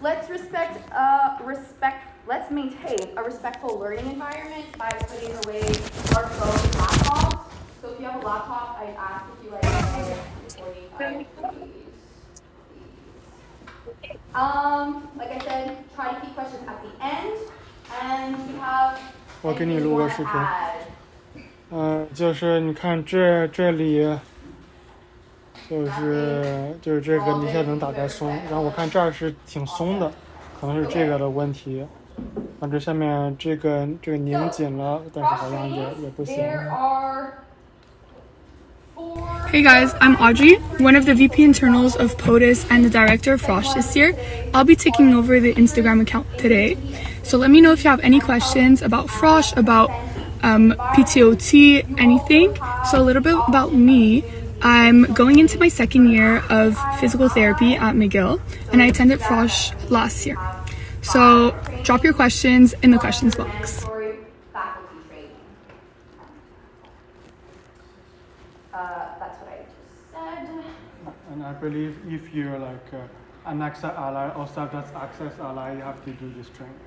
Let's maintain a respectful learning environment by putting away our phones and laptops. So if you have a laptop, I'd ask if you like 45 please. Like I said, try to keep questions at the end, and we have. 我给你录个视频。就是你看这里，就是这个你现在能打开松，然后我看这儿是挺松的，可能是这个的问题。这下面这个拧紧了，但是好像也不行。Hey guys, I'm Audrey, one of the VP internals of POTUS and the director of frosh this year. I'll be taking over the Instagram account today. So let me know if you have any questions about frosh, about PTOT, anything. So a little bit about me. I'm going into my second year of physical therapy at McGill, and I attended frosh last year. So drop your questions in the questions box. That's what I just said. And I believe if you're like an Access Ally or staff that's Access Ally, you have to do this training.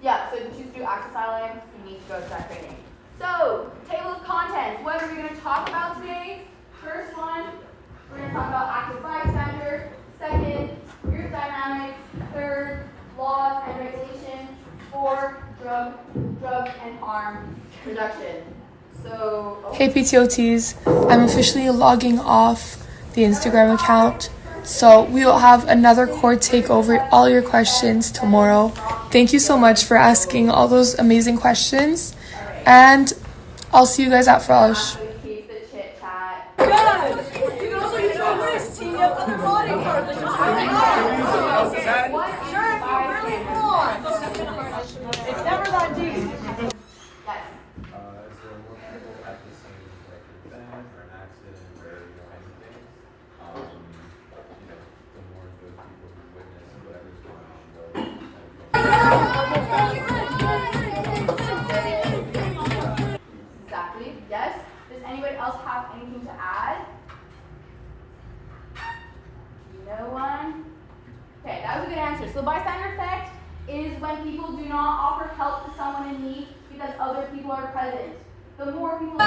Yeah, so if you choose to do Access Ally, you need to go to that training. So, table of contents. What are we going to talk about today? First one, we're going to talk about active bystander. Second, group dynamics. Third, laws and regulation. Fourth, drugs and harm reduction. So, Hey PTOTs, I'm officially logging off the Instagram account. So we will have another core take over all your questions tomorrow. Thank you so much for asking all those amazing questions. And I'll see you guys at frosh. keep the chit chat. Yes! You can also use your wrist to your other body part. That's just really hard. Sure, if you really want. It's never that deep. Yes. Is there more people at the same like event or an accident or anything? The more those people who witness whatever's going on go. Exactly. Yes. Does anybody else have anything to add? No one? Okay, that was a good answer. So bystander effect is when people do not offer help to someone in need because other people are present. The more people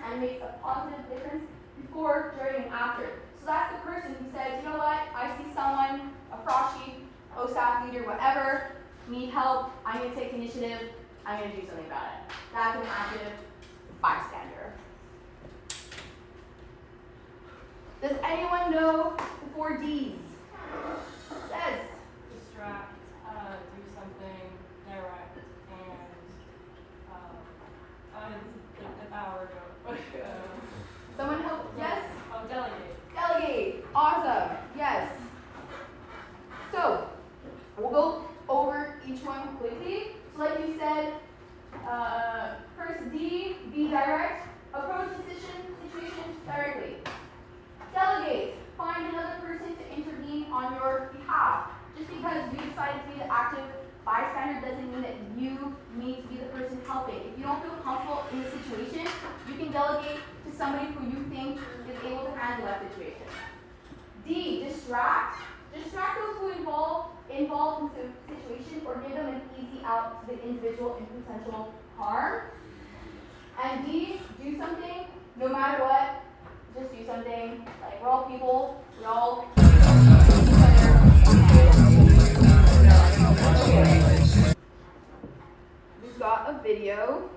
and makes a positive difference before, during, and after. So that's the person who says, you know what, I see someone, a froshy, staff leader, whatever, need help, I'm going to take initiative, I'm going to do something about it. That's an active bystander. Does anyone know the 4 Ds? Yes. Distract, do something direct, and an hour ago. Someone help? Yes? Oh, delegate. Delegate. Awesome. Yes. So, we'll go over each one quickly. So like you said, first D, be direct. Approach situation directly. Delegate. Find another person to intervene on your behalf. Just because you decided to be the active bystander doesn't mean that you need to be the person helping. If you don't feel comfortable in the situation, you can delegate to somebody who you think is able to handle that situation. D, distract. Distract those who involved in the situation or give them an easy out to the individual in potential harm. And D, do something, no matter what, just do something. Like, we're all people, we all do each other. We've got a video.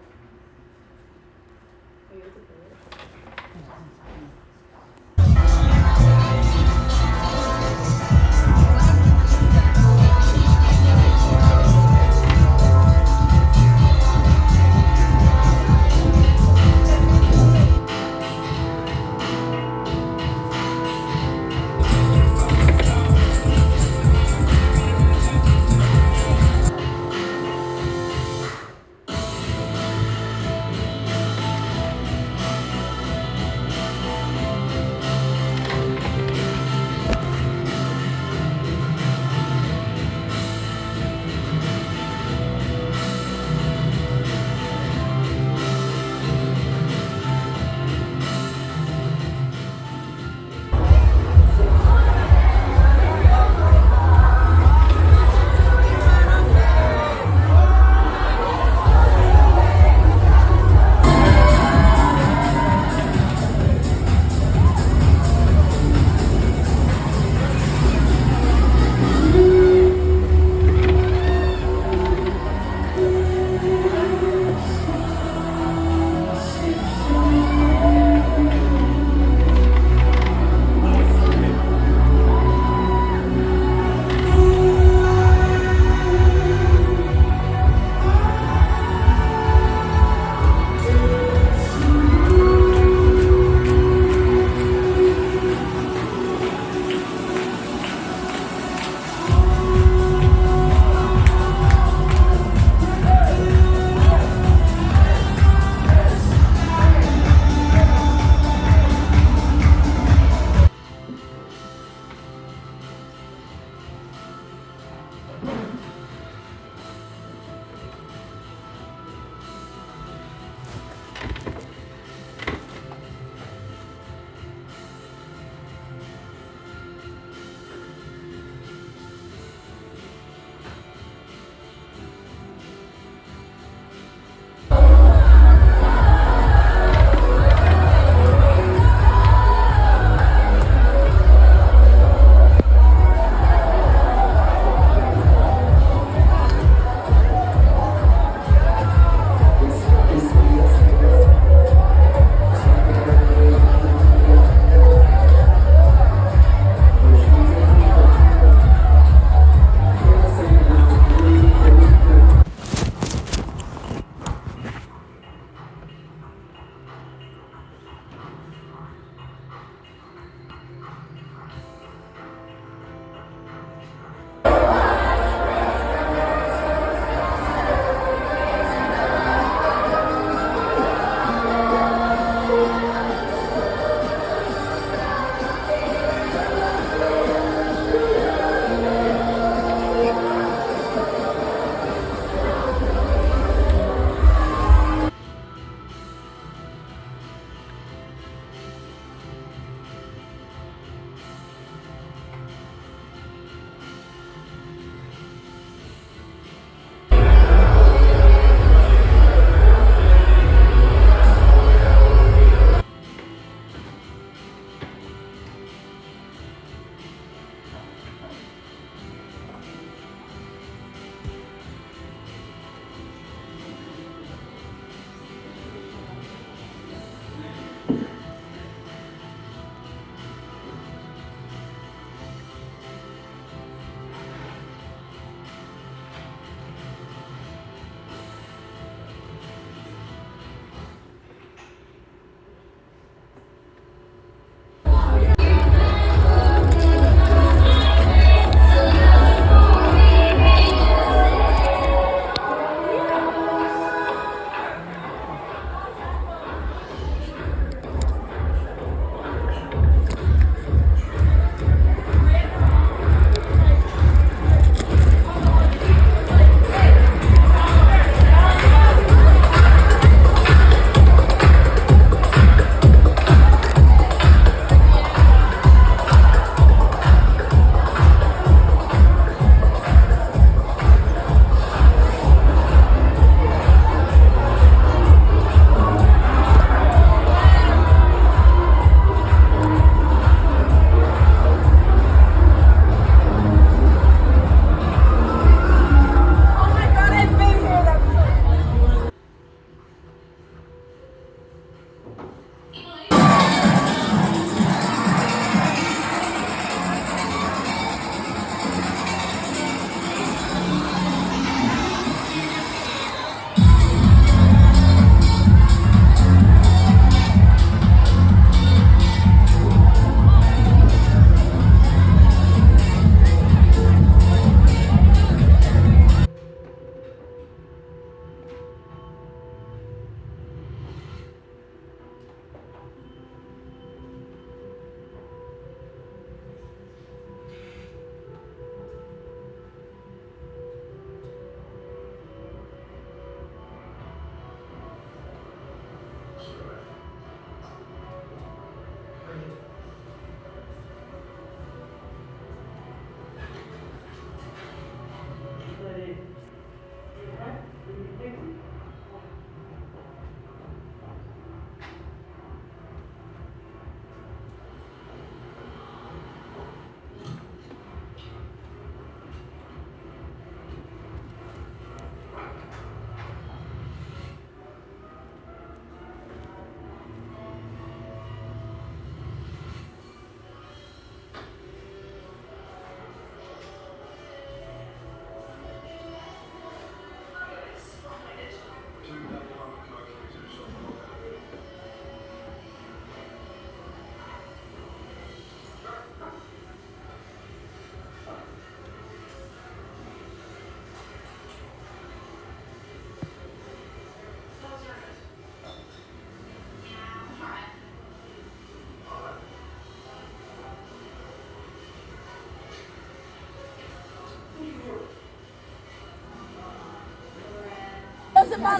I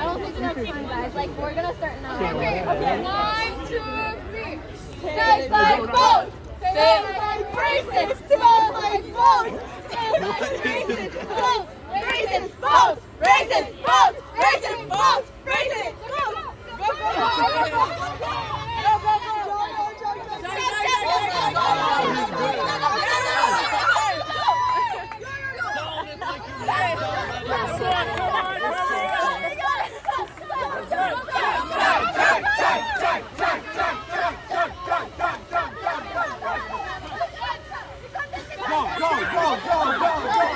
don't think enough time, guys. Like, we're gonna start now. Okay, 1, 2, 3. Tastes like boats! Tastes like braces! Tastes like boats! Tastes like raisins! Boats! Raisins! Boats! Raisins! Boats! Raisins! Boats! Raisins! Boats! Go, go, go, go, go, go! Go, go,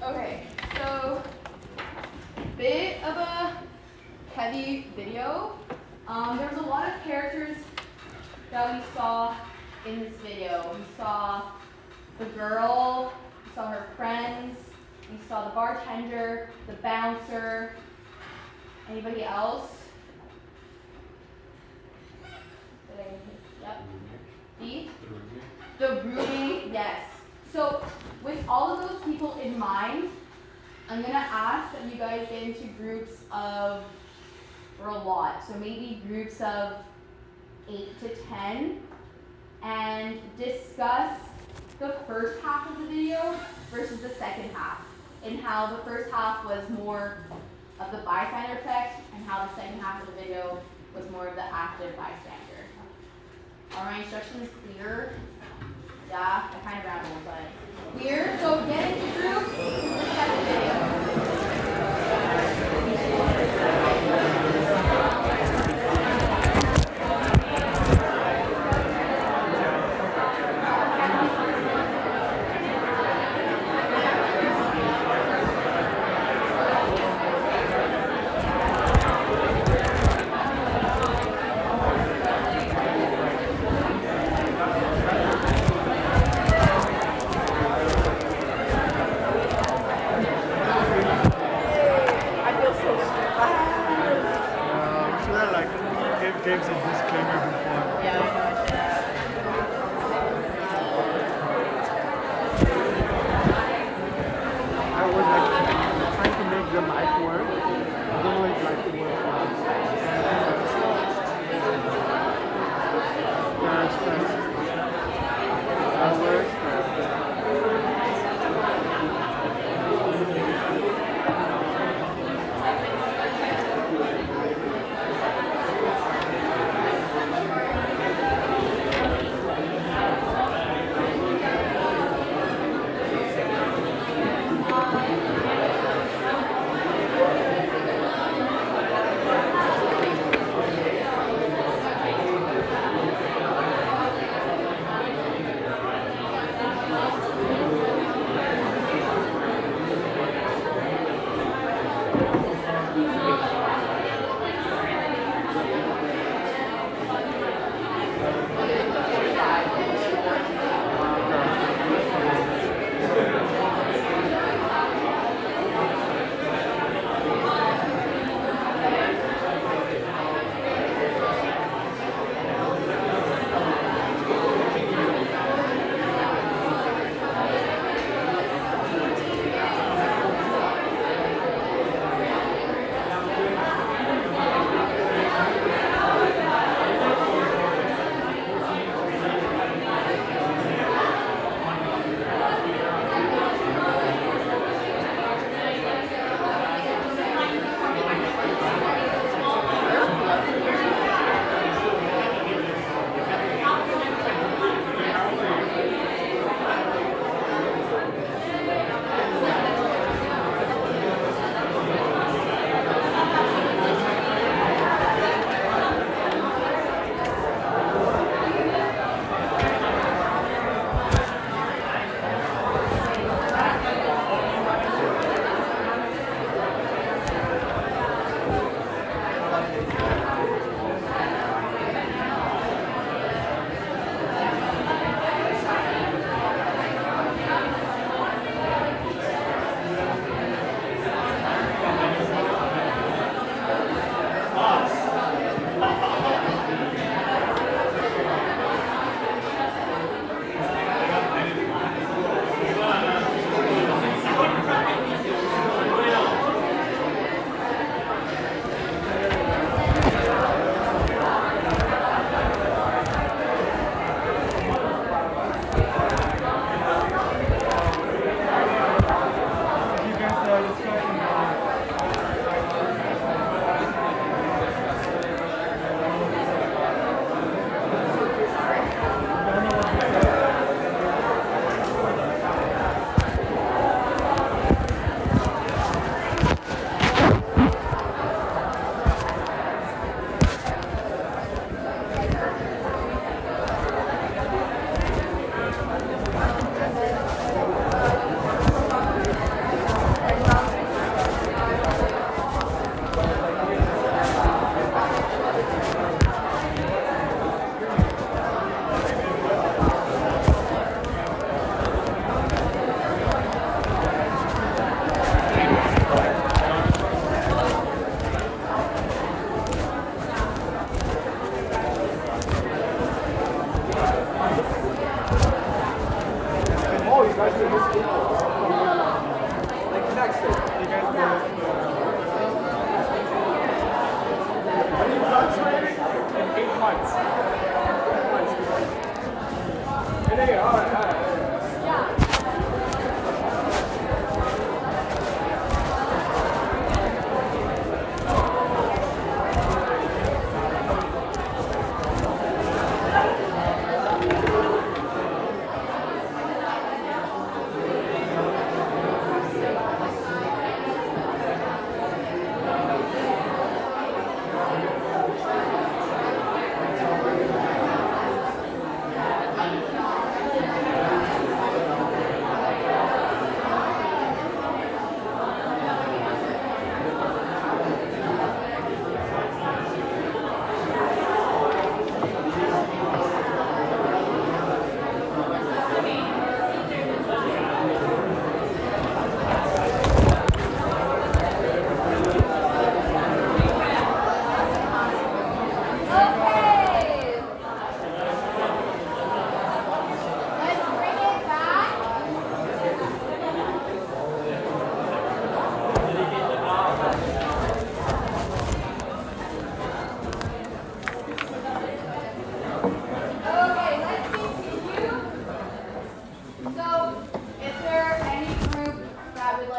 Okay, so bit of a heavy video. There was a lot of characters that we saw in this video. We saw the girl, we saw her friends, we saw the bartender, the bouncer. Anybody else? Yep. The roommate, yes. So with all of those people in mind, I'm gonna ask that you guys get into groups of, or a lot, so maybe groups of 8 to 10, and discuss the first half of the video versus the second half, and how the first half was more of the bystander effect, and how the second half of the video was more of the active bystander. Are my instructions clear? Yeah, I kind of rambled, but clear. So get into groups, discuss the video. Gives a disclaimer before. Yeah, I know. I was like trying to make the mic work. I don't know if like it works. That works.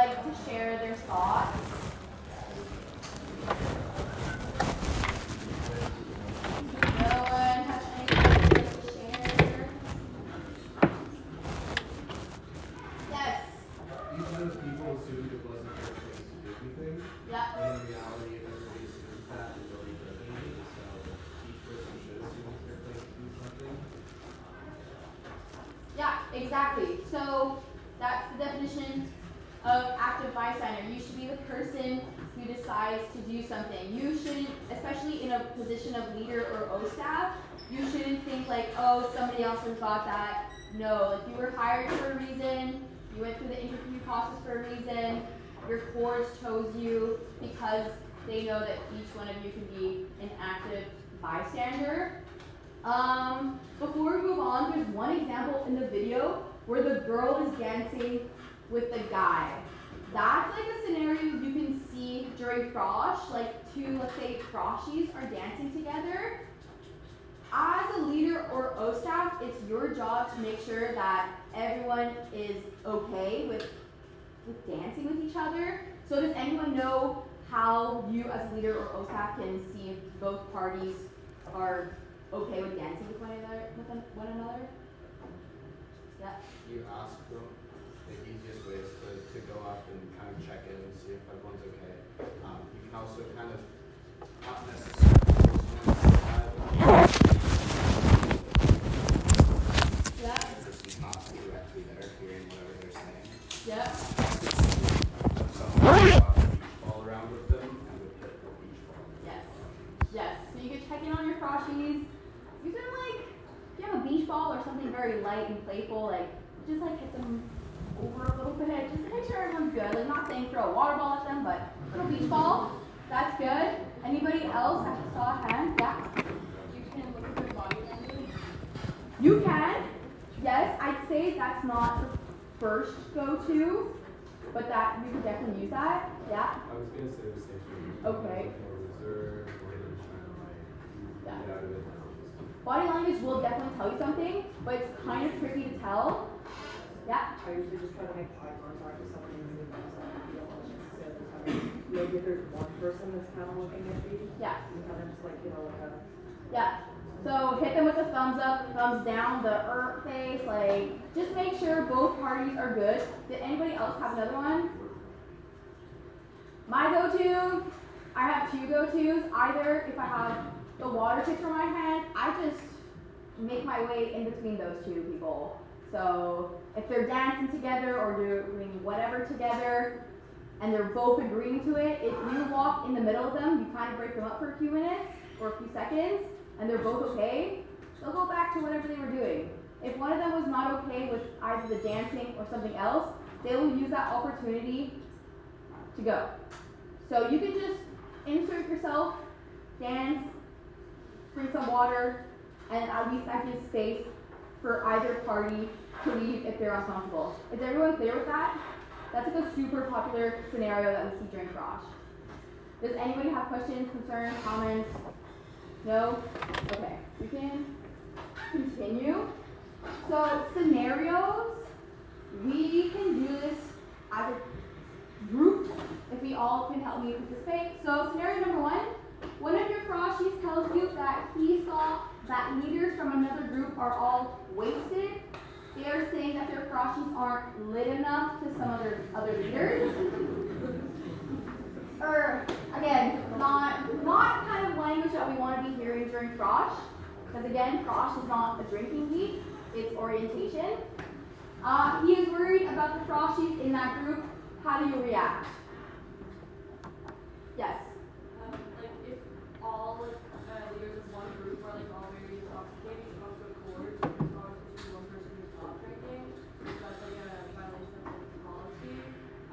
like to share their thoughts? No one has anything to share? Yes. These people assumed it wasn't their place to do anything. Yeah. And in reality, everybody assumes that and nobody does anything. So each person should assume it's their place to do something. Yeah, exactly. So that's the definition of active bystander. You should be the person who decides to do something. You shouldn't, especially in a position of leader or O staff, you shouldn't think like, oh, somebody else has got that. No, like you were hired for a reason, you went through the interview process for a reason, your course chose you because they know that each one of you can be an active bystander. Before we move on, there's one example in the video where the girl is dancing with the guy. That's like a scenario you can see during frosh, like two, let's say, froshies are dancing together. As a leader or O staff, it's your job to make sure that everyone is okay with dancing with each other. So does anyone know how you as a leader or O staff can see if both parties are okay with dancing with one another? Yeah. You ask them. The easiest way is to go up and kind of check in and see if everyone's okay. You can also kind of not necessarily Yeah. the person's not directly there hearing whatever they're saying. Yeah. Someone will walk the beach ball around with them and would hit the beach ball. Yes. Yes. So you can check in on your froshies. You can like, if you have a beach ball or something very light and playful, like just like hit them over a little bit, just to make sure everyone's good. Like not saying throw a water ball at them, but a little beach ball. That's good. Anybody else? I just saw a hand. Yeah. You can look at their body language. You can. Yes, I'd say that's not the first go-to, but that you could definitely use that. Yeah. I was gonna say the same thing. Okay. More reserved, or they're trying to like Yeah. get out of it now. Body language will definitely tell you something, but it's kind of tricky to tell. Yeah. I usually just try to make eye contact with someone and move myself. You don't want to say that kind of, maybe if there's one person that's kind of looking at me, Yeah. you kind of just like, like a, Yeah. So hit them with a thumbs up, thumbs down, the face, like just make sure both parties are good. Did anybody else have another one? My go-to, I have two go-tos. Either if I have the water pitcher in my hand, I just make my way in between those two people. So if they're dancing together or doing whatever together and they're both agreeing to it, if you walk in the middle of them, you kind of break them up for a few minutes or a few seconds and they're both okay, they'll go back to whatever they were doing. If one of them was not okay with either the dancing or something else, they will use that opportunity to go. So you can just insert yourself, dance, bring some water, and at least that gives space for either party to leave if they're uncomfortable. Is everyone clear with that? That's like a super popular scenario that we see during frosh. Does anybody have questions, concerns, comments? No? Okay, we can continue. So scenarios, we can do this as a group if we all can help me participate. So scenario number one of your froshies tells you that he saw that leaders from another group are all wasted. They are saying that their froshies aren't lit enough to some other leaders. Or again, not kind of language that we want to be hearing during frosh. Because again, frosh is not a drinking week, it's orientation. He is worried about the froshies in that group. How do you react? Yes. Like if all leaders of one group are like all very intoxicated, you come to a court, there's always one person who's not drinking. That's like a violation of the policy.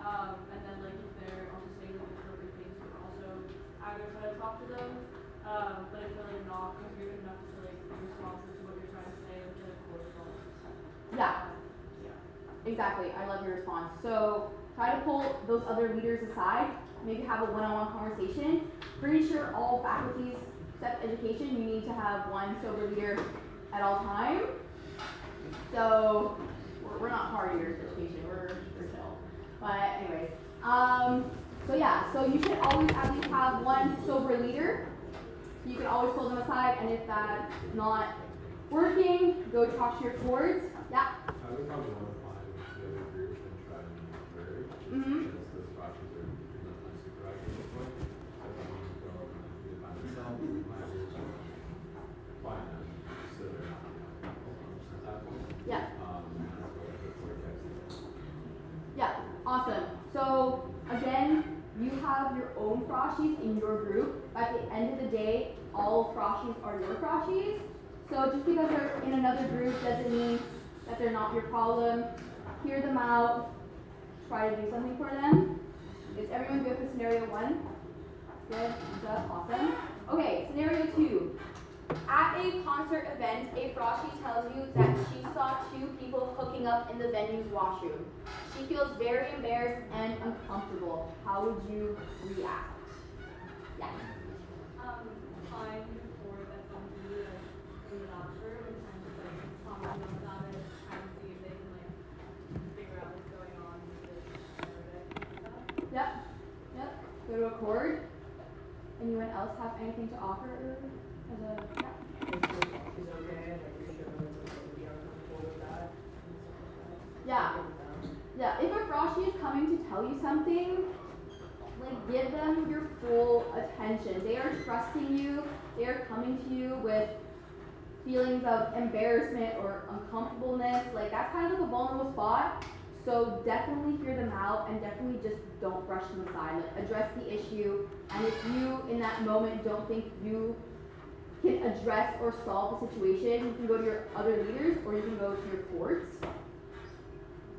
And then like if they're also saying like appropriate things, you can also either try to talk to them, but if they're like not coherent enough to like be responsive to what you're trying to say, then the court is all. Yeah. Exactly. I love your response. So try to pull those other leaders aside. Maybe have a one-on-one conversation. Pretty sure all faculties, except education, you need to have one sober leader at all time. So we're not partiers, education. We're chill. But anyways. So yeah, so you should always at least have one sober leader. You can always pull them aside, and if that's not working, go talk to your coords. Yeah. I would probably want to find the other group and try and merge. Mhm. Because those froshes are not my supervisor at this point. So if I want to go either by myself or with my group, find them so they're not 100% that point. Yeah. And that's what I look for guys to do. Yeah. Awesome. So again, you have your own froshies in your group. At the end of the day, all froshies are your froshies. So just because they're in another group doesn't mean that they're not your problem. Hear them out. Try to do something for them. Is everyone good for scenario 1? Good. Stuff. Awesome. Okay, scenario 2. At a concert event, a froshie tells you that she saw 2 people hooking up in the venue's washroom. She feels very embarrassed and uncomfortable. How would you react? Yeah. Find before that someone can do like in the bathroom and kind of like talk to them about it, kind of see if they can like figure out what's going on with this stuff. Yep. Yep. Go to a chord. Anyone else have anything to offer as a yeah? Make sure she's okay, like reassure her that we are comfortable with that. Yeah. Yeah. If a froshie is coming to tell you something, like give them your full attention. They are trusting you. They are coming to you with feelings of embarrassment or uncomfortableness. Like that's kind of like a vulnerable spot. So definitely hear them out and definitely just don't brush them aside. Like address the issue. And if you in that moment don't think you can address or solve the situation, you can go to your other leaders or you can go to your courts.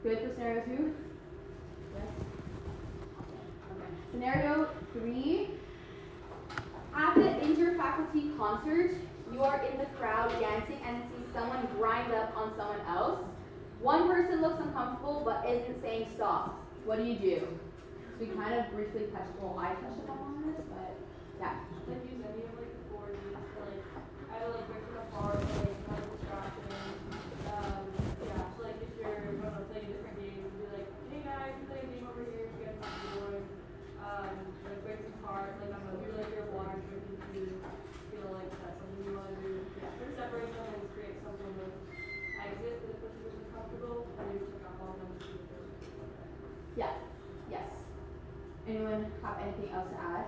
Good for scenario 2? Yes. Okay. Scenario 3. At the interfaculty concert, you are in the crowd dancing and see someone grind up on someone else. One person looks uncomfortable but isn't saying stop. What do you do? So we kind of briefly touched, well, I touched upon this, but yeah. Like use any of like the board games to like either like break them apart or like have a distraction. Yeah, so like if you're I don't know, playing a different game, be like, hey guys, we play a game over here, you guys have the board. Like break them apart, like I don't know, you're like your water drinking food, feel like that's something you want to do. Yeah, sort of separate them and create some sort of exit for the person who's uncomfortable and then you took off all of them to see if they're okay. Yeah. Yes. Anyone have anything else to add?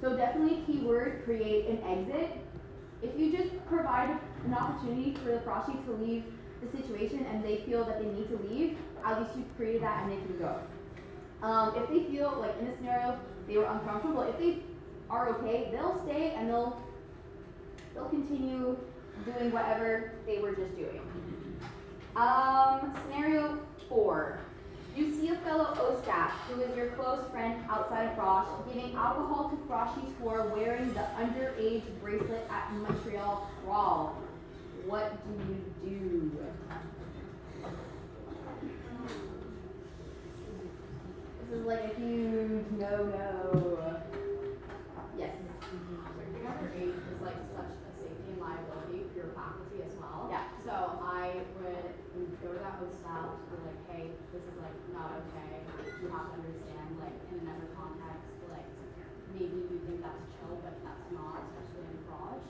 So definitely keyword, create an exit. If you just provide an opportunity for the froshie to leave the situation and they feel that they need to leave, at least you've created that and they can go. If they feel like in this scenario they were uncomfortable, if they are okay, they'll stay and they'll continue doing whatever they were just doing. Scenario 4. You see a fellow OSCAP who is your close friend outside of Frosh giving alcohol to froshies who are wearing the underage bracelet at Montreal Crawl. What do you do? This is like a huge no-no. Yes. Being underage is like such a safety and liability for your faculty as well. Yeah. So I would go to that host staff and be like, hey, this is like not okay. You have to understand, like in another context, like maybe you think that's chill, but that's not, especially in frosh.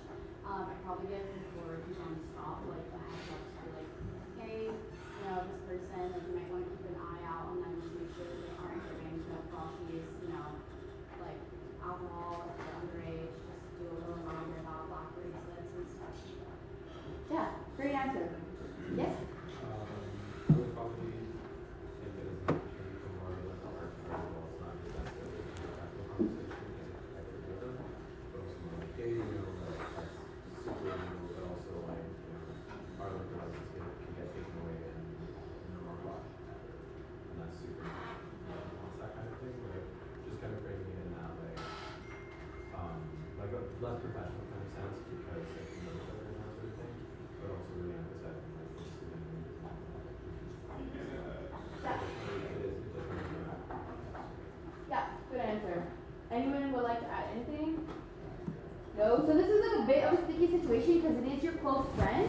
I'd probably get before who's on the stop, like a heads up to be like, hey, you know, this person, like you might want to keep an eye out on them, just make sure that they aren't giving froshies, you know, like alcohol if they're underage, just do a little reminder about black bracelets and stuff. Yeah, great answer. Yes? I would probably take it as an opportunity for more of like our well, it's not just necessarily a practical conversation because I could with them, but also more like, hey, you know, like that's super illegal, but also like, you know, our liquor license can get taken away in our watch. And that's super wants that kind of thing, like just kind of bringing it in that way. Like a less professional kind of sense because like we know each other and that sort of thing, but also really emphasizing like the student and Yeah, good answer. Anyone would like to add anything? No? So this is like a bit of a sticky situation because it is your close friend.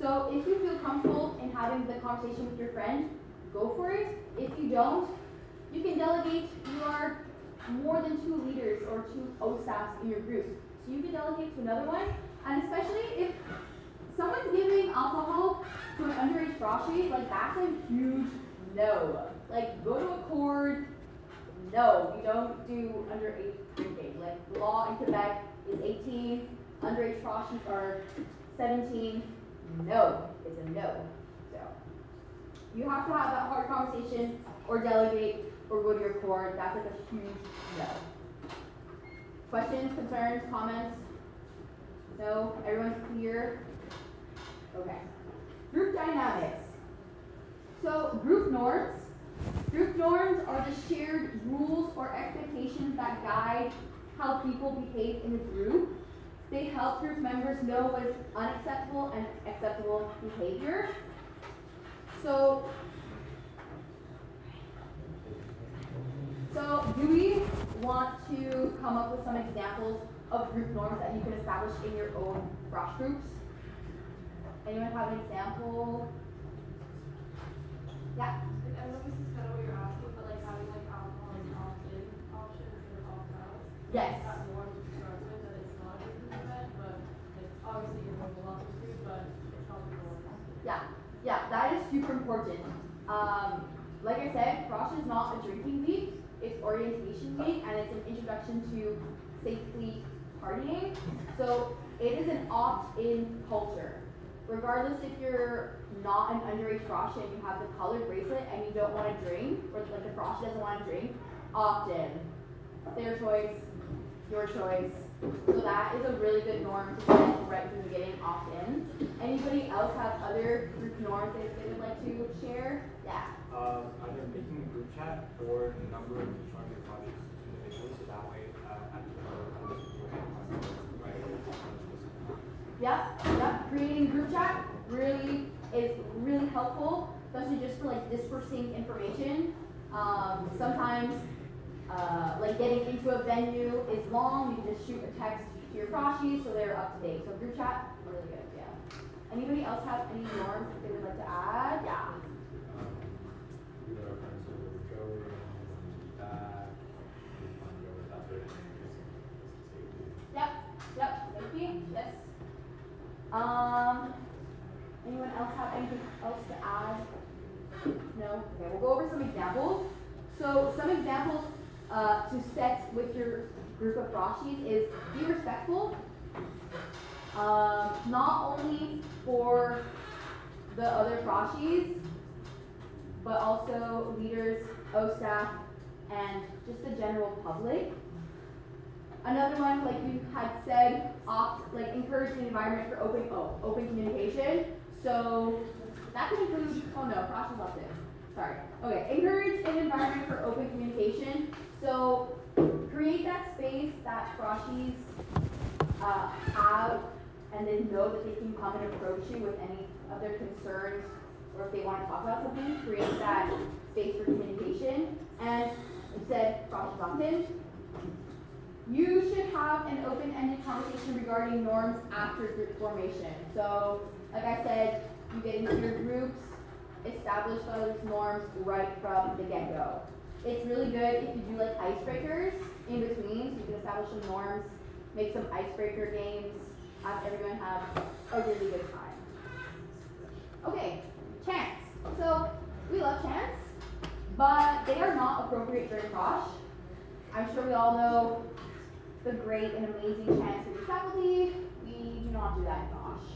So if you feel comfortable in having the conversation with your friend, go for it. If you don't, You can delegate your more than 2 leaders or 2 O staffs in your groups. So you can delegate to another one, and especially if someone's giving alcohol to an underage froshy, like that's a huge no. Like go to a court. No, you don't do underage drinking. Like the law in Quebec is 18, underage froshies are 17. No, it's a no. So you have to have that hard conversation or delegate or go to your court. That's like a huge no. Questions, concerns, comments? No? Everyone's clear? Okay. Group dynamics. So group norms. Group norms are the shared rules or expectations that guide how people behave in a group. They help group members know what is unacceptable and acceptable behavior. So do we want to come up with some examples of group norms that you can establish in your own frosh groups? Anyone have an example? Yeah? I know this is kind of what you're asking, but like having like alcohol as an opt-in option instead of opt-out. Yes. That more to start with, that it's not a group event, but like obviously you're going to love this group, but it's not the norm. Yeah, that is super important. Like I said, frosh is not a drinking week, it's orientation week, and it's an introduction to safely partying. So it is an opt-in culture. Regardless if you're not an underage frosh and you have the colored bracelet and you don't want to drink, or like the frosh doesn't want to drink, opt in. Their choice, your choice. So that is a really good norm to set right from the beginning, opt in. Anybody else have other group norms that they would like to share? Yeah. Either making a group chat or the number of showing your projects individually, so that way Yep. Creating group chat is really helpful, especially just for like dispersing information. Sometimes like getting into a venue is long. You can just shoot a text to your froshies so they're up to date. So group chat, really good. Yeah. Anybody else have any norms that they would like to add? Yeah. Either our friends over with Joey, that, fun go with that sort of thing, Yep. Thank you. Yes. Anyone else have anything else to add? No? Okay, we'll go over some examples. So some examples to set with your group of froshies is be respectful. Not only for the other froshies, but also leaders, O staff, and just the general public. Another one, like you had said, encourage an environment for open communication. So that can include, frosh is up there. Sorry. Okay, encourage an environment for open communication. So create that space that froshies have, and then know that they can come and approach you with any of their concerns, or if they want to talk about something, create that space for communication. And instead, frosh is opt-in. You should have an open-ended conversation regarding norms after group formation. So, like I said, you get into your groups, establish those norms right from the get-go. It's really good if you do like icebreakers in between, so you can establish some norms, make some icebreaker games, have everyone have a really good time. Okay, chants. So, we love chants, but they are not appropriate during frosh. I'm sure we all know the great and amazing chants of your faculty. We do not do that in frosh.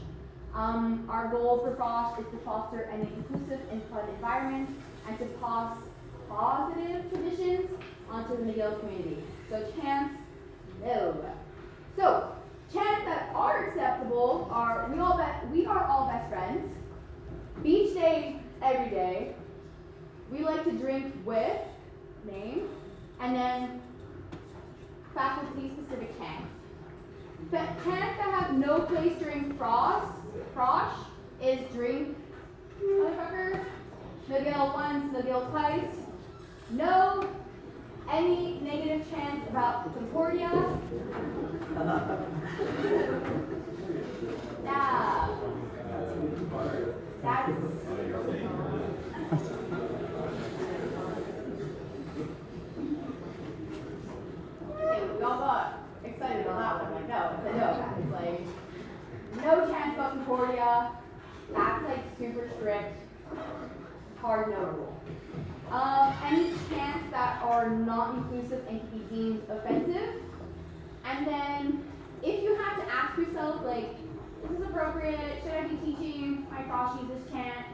Our goal for frosh is to foster an inclusive and fun environment and to pass positive traditions onto the McGill community. So chants, no. So chants that are acceptable are we are all best friends. Beach day every day. We like to drink with name, and then faculty-specific chants. Chants that have no place during frosh is drink, motherfucker, McGill once, McGill twice. No, any negative chants about Concordia. Yeah. That's strict, hard no rule. Any chants that are not inclusive and can be deemed offensive. And then if you have to ask yourself, like, is this appropriate? Should I be teaching my froshies this chant?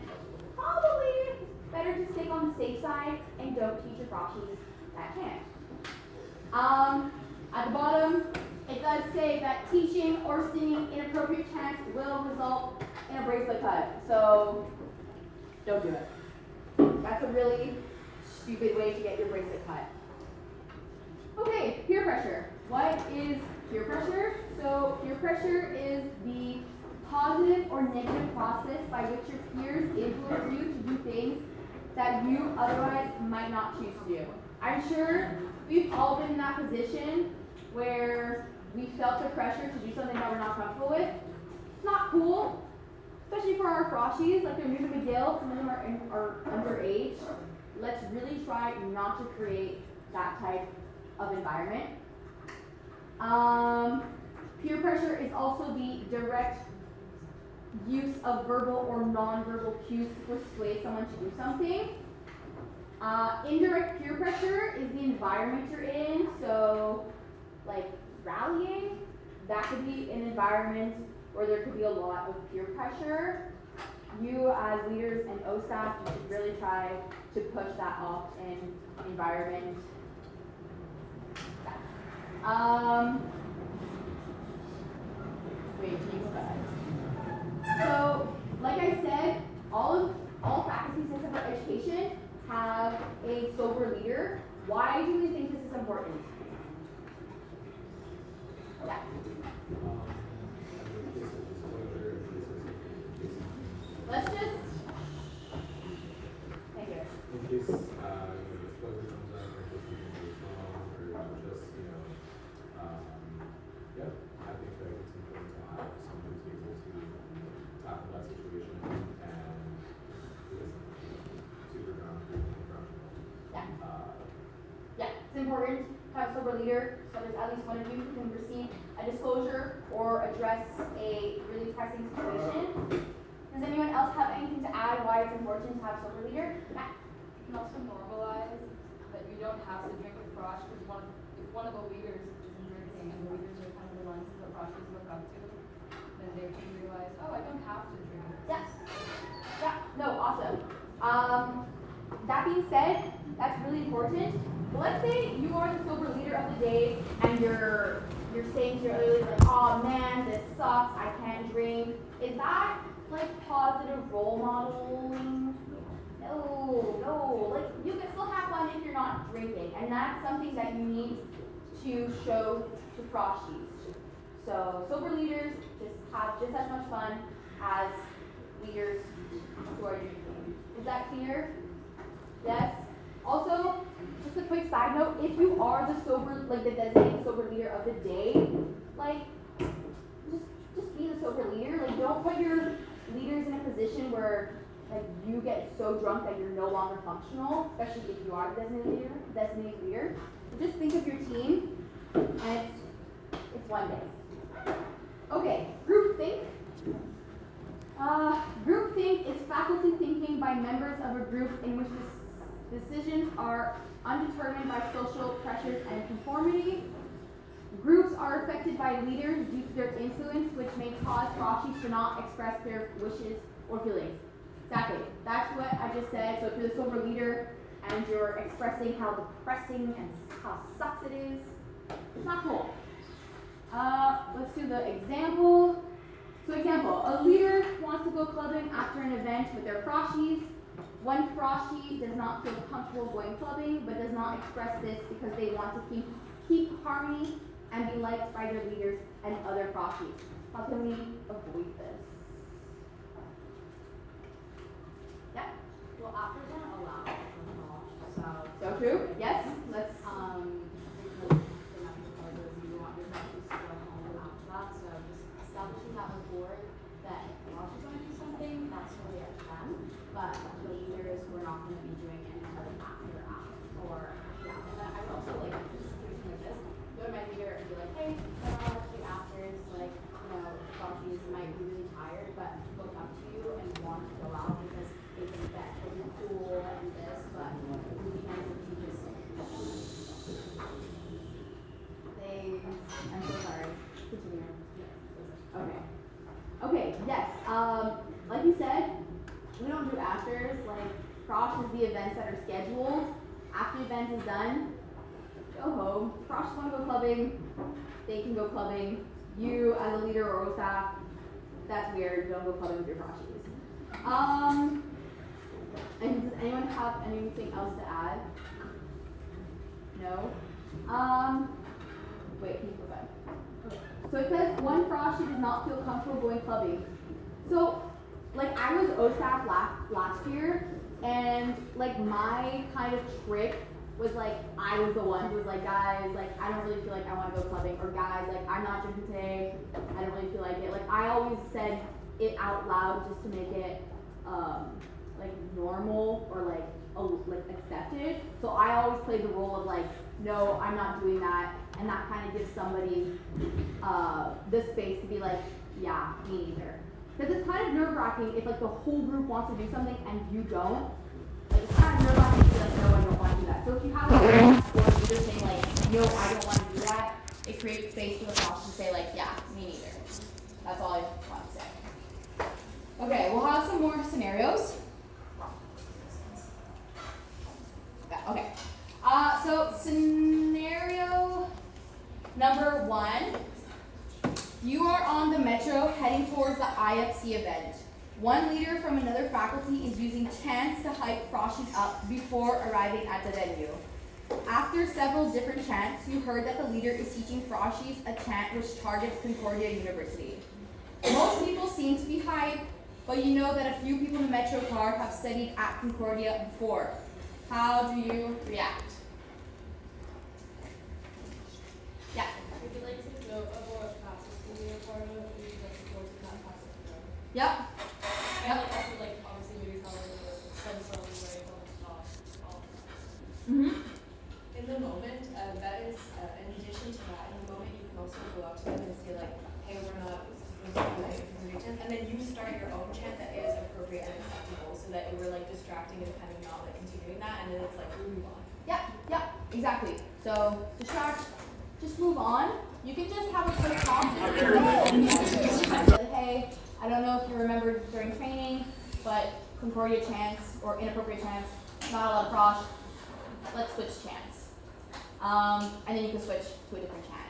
Probably better to stick on the safe side and don't teach your froshies that chant. At the bottom, it does say that teaching or singing inappropriate chants will result in a bracelet cut. So don't do it. That's a really stupid way to get your bracelet cut. Okay, peer pressure. What is peer pressure? So peer pressure is the positive or negative process by which your peers influence you to do things that you otherwise might not choose to do. I'm sure we've all been in that position where we felt the pressure to do something that we're not comfortable with. It's not cool, especially for our froshies, like they're new to McGill, some of them are underage. Let's really try not to create that type of environment. Peer pressure is also the direct use of verbal or non-verbal cues to persuade someone to do something. Indirect peer pressure is the environment you're in, so like rallying, that could be an environment where there could be a lot of peer pressure. You as leaders and O staff, you should really try to push that off in environment. Wait, can you go back? So, like I said, all faculty systems of education have a sober leader. Why do we think this is important? Yeah. Let's just. Thank you. In case disclosure comes up, or just being wrong, or just yeah, I think that it's important to have someone to be able to tackle that situation and listen to the ground. Yeah, it's important to have a sober leader, so there's at least one of you who can receive a disclosure or address a really pressing situation. Does anyone else have anything to add why it's important to have a sober leader? Matt? You can also normalize that you don't have to drink a frosh because if one of the leaders isn't drinking and the leaders are kind of the ones that froshes look up to, then they can realize, oh, I don't have to drink it. Yes. Yeah, no, awesome. That being said, that's really important. But let's say you are the sober leader of the day and you're saying to your other leaders like, oh man, this sucks, I can't drink. Is that like positive role modeling? No, like you can still have fun if you're not drinking, and that's something that you need to show to froshies. So sober leaders just have just as much fun as leaders who are drinking. Is that clear? Yes? Also, just a quick side note, if you are the designated sober leader of the day, like just be the sober leader. Like don't put your leaders in a position where like you get so drunk that you're no longer functional, especially if you are the designated leader. So just think of your team, and it's one day. Okay, groupthink. Groupthink is faculty thinking by members of a group in which decisions are undetermined by social pressures and conformity. Groups are affected by leaders due to their influence, which may cause froshies to not express their wishes or feelings. Exactly. That's what I just said. So if you're the sober leader and you're expressing how depressing and how sucks it is, it's not cool. Let's do the example. So example, a leader wants to go clubbing after an event with their froshies. One froshie does not feel comfortable going clubbing, but does not express this because they want to keep harmony and be liked by their leaders and other froshies. How can we avoid this? Yeah? Well, after that, allow frosh. So true? Yes? Let's. Because the natural causes you want your froshies to go home after that. So just establishing that before that if frosh is going to do something, that's really up to them. But the leaders were not going to be doing anything after or yeah. And then I would also like in a situation like this, go to my leader and be like, hey, I don't know what to do after. Like, froshies might be really tired, but look up to you and want to go out because event is done, go home. Frosh want to go clubbing, they can go clubbing. You as a leader or staff, that's weird. Don't go clubbing with your froshies. And does anyone have anything else to add? No? Wait, can you go back? Okay. So it says one froshy does not feel comfortable going clubbing. So, like, I was O-staff last year, and like my kind of trick was like I was the one who was like, guys, like I don't really feel like I want to go clubbing, or guys, like I'm not drinking today, I don't really feel like it. Like I always said it out loud just to make it like normal or like accepted. So I always played the role of like, no, I'm not doing that, and that kind of gives somebody the space to be like, yeah, me neither. Because it's kind of nerve-wracking if like the whole group wants to do something and you don't. Like it's kind of nerve-wracking to be like, no, I don't want to do that. So if you have like a or you're saying like, no, I don't want to do that, it creates space for the boss to say like, yeah, me neither. That's all I want to say. Okay, we'll have some more scenarios. Yeah, okay. So scenario number 1. You are on the metro heading towards the IFC event. One leader from another faculty is using chants to hype froshies up before arriving at the venue. After several different chants, you heard that the leader is teaching froshies a chant which targets Concordia University. Most people seem to be hyped, but you know that a few people in the metro car have studied at Concordia before. How do you react? Yeah. Would you like to take note of what classes you are part of and use that support to not pass it through? Yep. And like also like obviously maybe tell them to send someone away from the stop. In the moment, that is, in addition to that, in the moment you can also go up to them and say like, hey, we're not supposed to do that chant, and then you start your own chant that is appropriate and acceptable, so that we're like distracting and kind of not like continuing that, and then it's like we move on. Yeah, exactly. So distract, just move on. You can just have a quick talk. Hey, I don't know if you remember during training, but Concordia chants or inappropriate chants, not a lot of frosh. Let's switch chants. And then you can switch to a different chant.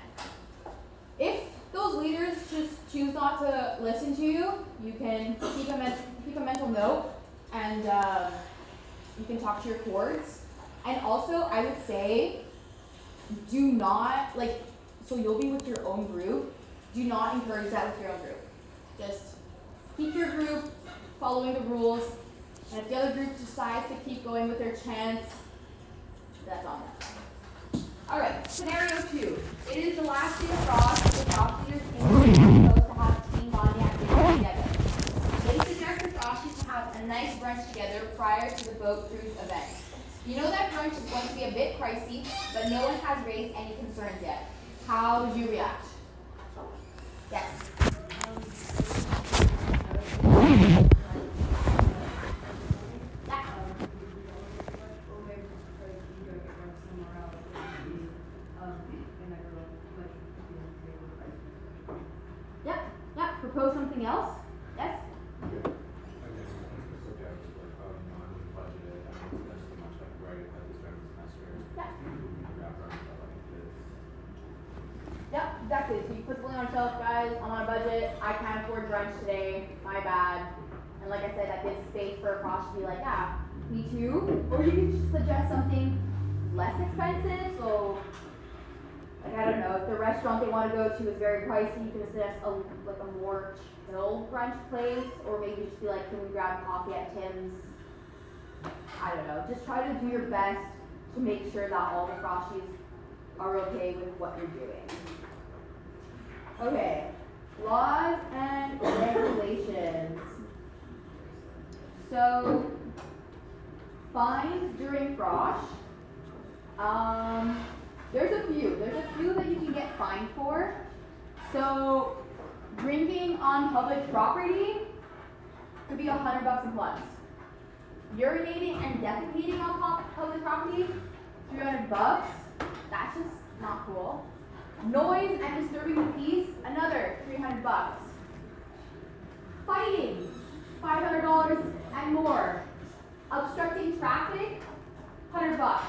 If those leaders just choose not to listen to you, you can keep a mental note, and you can talk to your chords. And also, I would say, do not, like, so you'll be with your own group, do not encourage that with your own group. Just keep your group following the rules, and if the other group decides to keep going with their chants, that's on them. Alright, scenario 2. It is the last day of frosh, the frosh leaders in supposed to have team bonding activities together. They suggest the froshies to have a nice brunch together prior to the boat cruise event. You know that brunch is going to be a bit pricey, but no one has raised any concerns yet. How would you react? Yes. Yeah, propose something else? Yes? Yep, exactly. So you put something on a shelf, guys, I'm on a budget, I can't afford brunch today, my bad. And like I said, that gives space for a frosh to be like, yeah, me too. Or you can just suggest something less expensive, so like I don't know, if the restaurant they want to go to is very pricey, you can suggest a more chill brunch place, or maybe just be like, can we grab coffee at Tim's? I don't know. Just try to do your best to make sure that all the froshies are okay with what you're doing. Okay, laws and regulations. So, fines during frosh. There's a few that you can get fined for. So, drinking on public property could be $100 and plus. Urinating and defecating on public property, $300. That's just not cool. Noise and disturbing the peace, another $300. Fighting, $500 and more. Obstructing traffic, $100.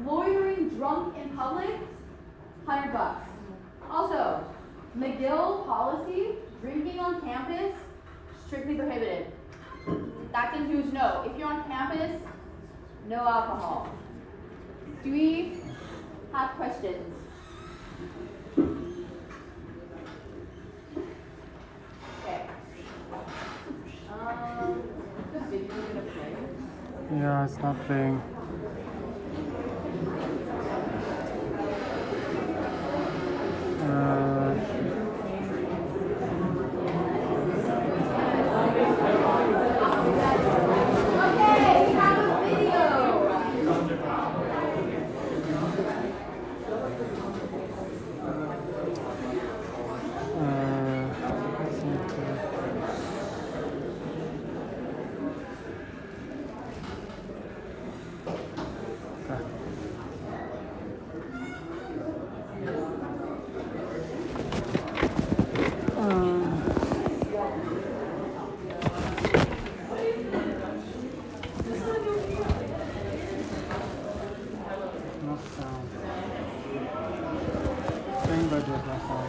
Loitering drunk in public, $100. Also, McGill policy, drinking on campus, strictly prohibited. That's a huge no. If you're on campus, no alcohol. Do we have questions? Okay. The video gonna play? Yeah, it's not playing. Okay, we have a video. No sound. Playing but there's no sound.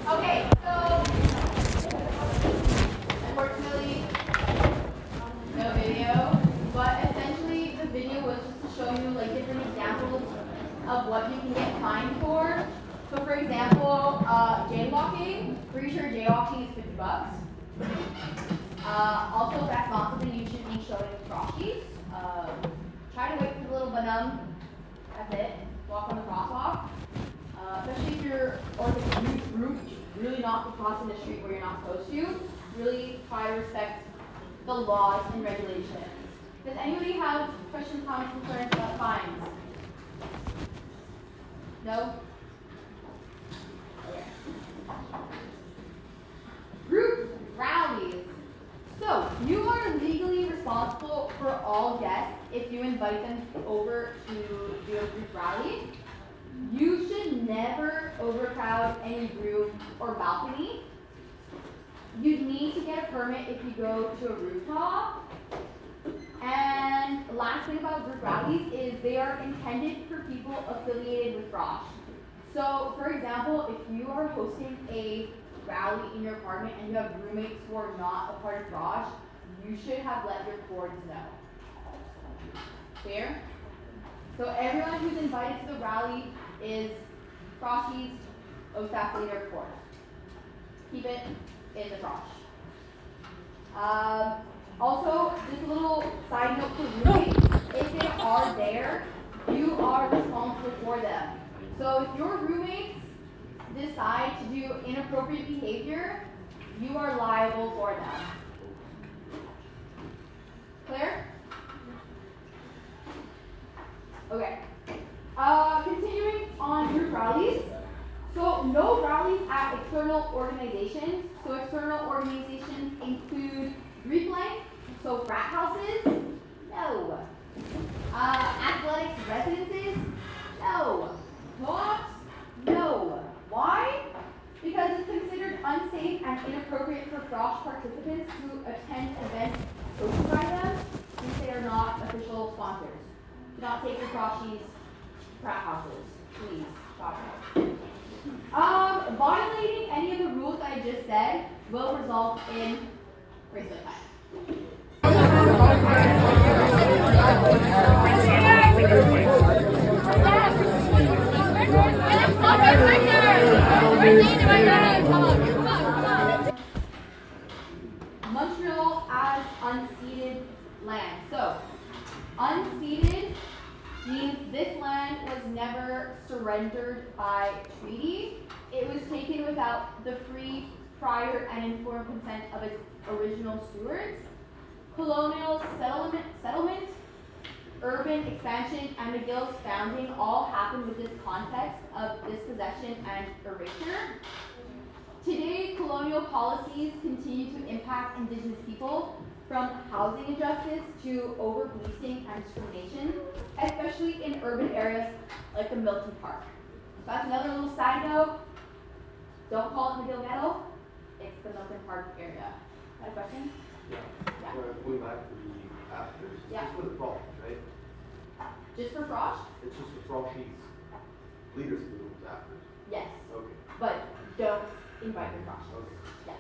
Okay, so unfortunately, no video, but essentially the video was just to show you like different examples of what you can get fined for. So for example, jaywalking, pretty sure jaywalking is $50. Also, if that's not something you should be showing froshies. Try to wait for the little banum. That's it. Walk on the crosswalk. Especially if you're, or if it's a huge group, really not to cross in the street where you're not supposed to. Really try to respect the laws and regulations. Does anybody have questions, comments, concerns about fines? No? Okay. Group rallies. So, you are legally responsible for all guests if you invite them over to do a group rally. You should never overcrowd any room or balcony. You'd need to get a permit if you go to a rooftop. And the last thing about group rallies is they are intended for people affiliated with frosh. So, for example, if you are hosting a rally in your apartment and you have roommates who are not a part of frosh, you should have let your cords know. Clear? So everyone who's invited to the rally is froshies, OSAF leader, of course. Keep it in the frosh. Also, just a little side note for roommates, if they are there, you are responsible for them. So if your roommates decide to do inappropriate behavior, you are liable for them. Clear? Okay. Continuing on group rallies. So no rallies at external organizations. So external organizations include Greek life, so frat houses, no. Athletics residences, no. Co-ops, no. Why? Because it's considered unsafe and inappropriate for frosh participants who attend events hosted by them since they are not official sponsors. Do not take your froshies frat houses, please. Stop it. Violating any of the rules I just said will result in bracelet time. Montreal as unceded land. So, unceded means this land was never surrendered by treaty. It was taken without the free, prior, and informed consent of its original stewards. Colonial settlement urban expansion and McGill's founding all happened with this context of dispossession and erasure. Today, colonial policies continue to impact Indigenous people, from housing injustice to over-policing and discrimination, especially in urban areas like the Milton Park. So that's another little side note. Don't call it McGill Ghetto, it's the Milton Park area. Got a question? Yeah. Yeah. Going back to the afters, Yeah. just for the frosh, right? Just for frosh? It's just the froshies. Leaders of the rooms afters. Yes, Okay. but don't invite your frosh. Okay. Yeah.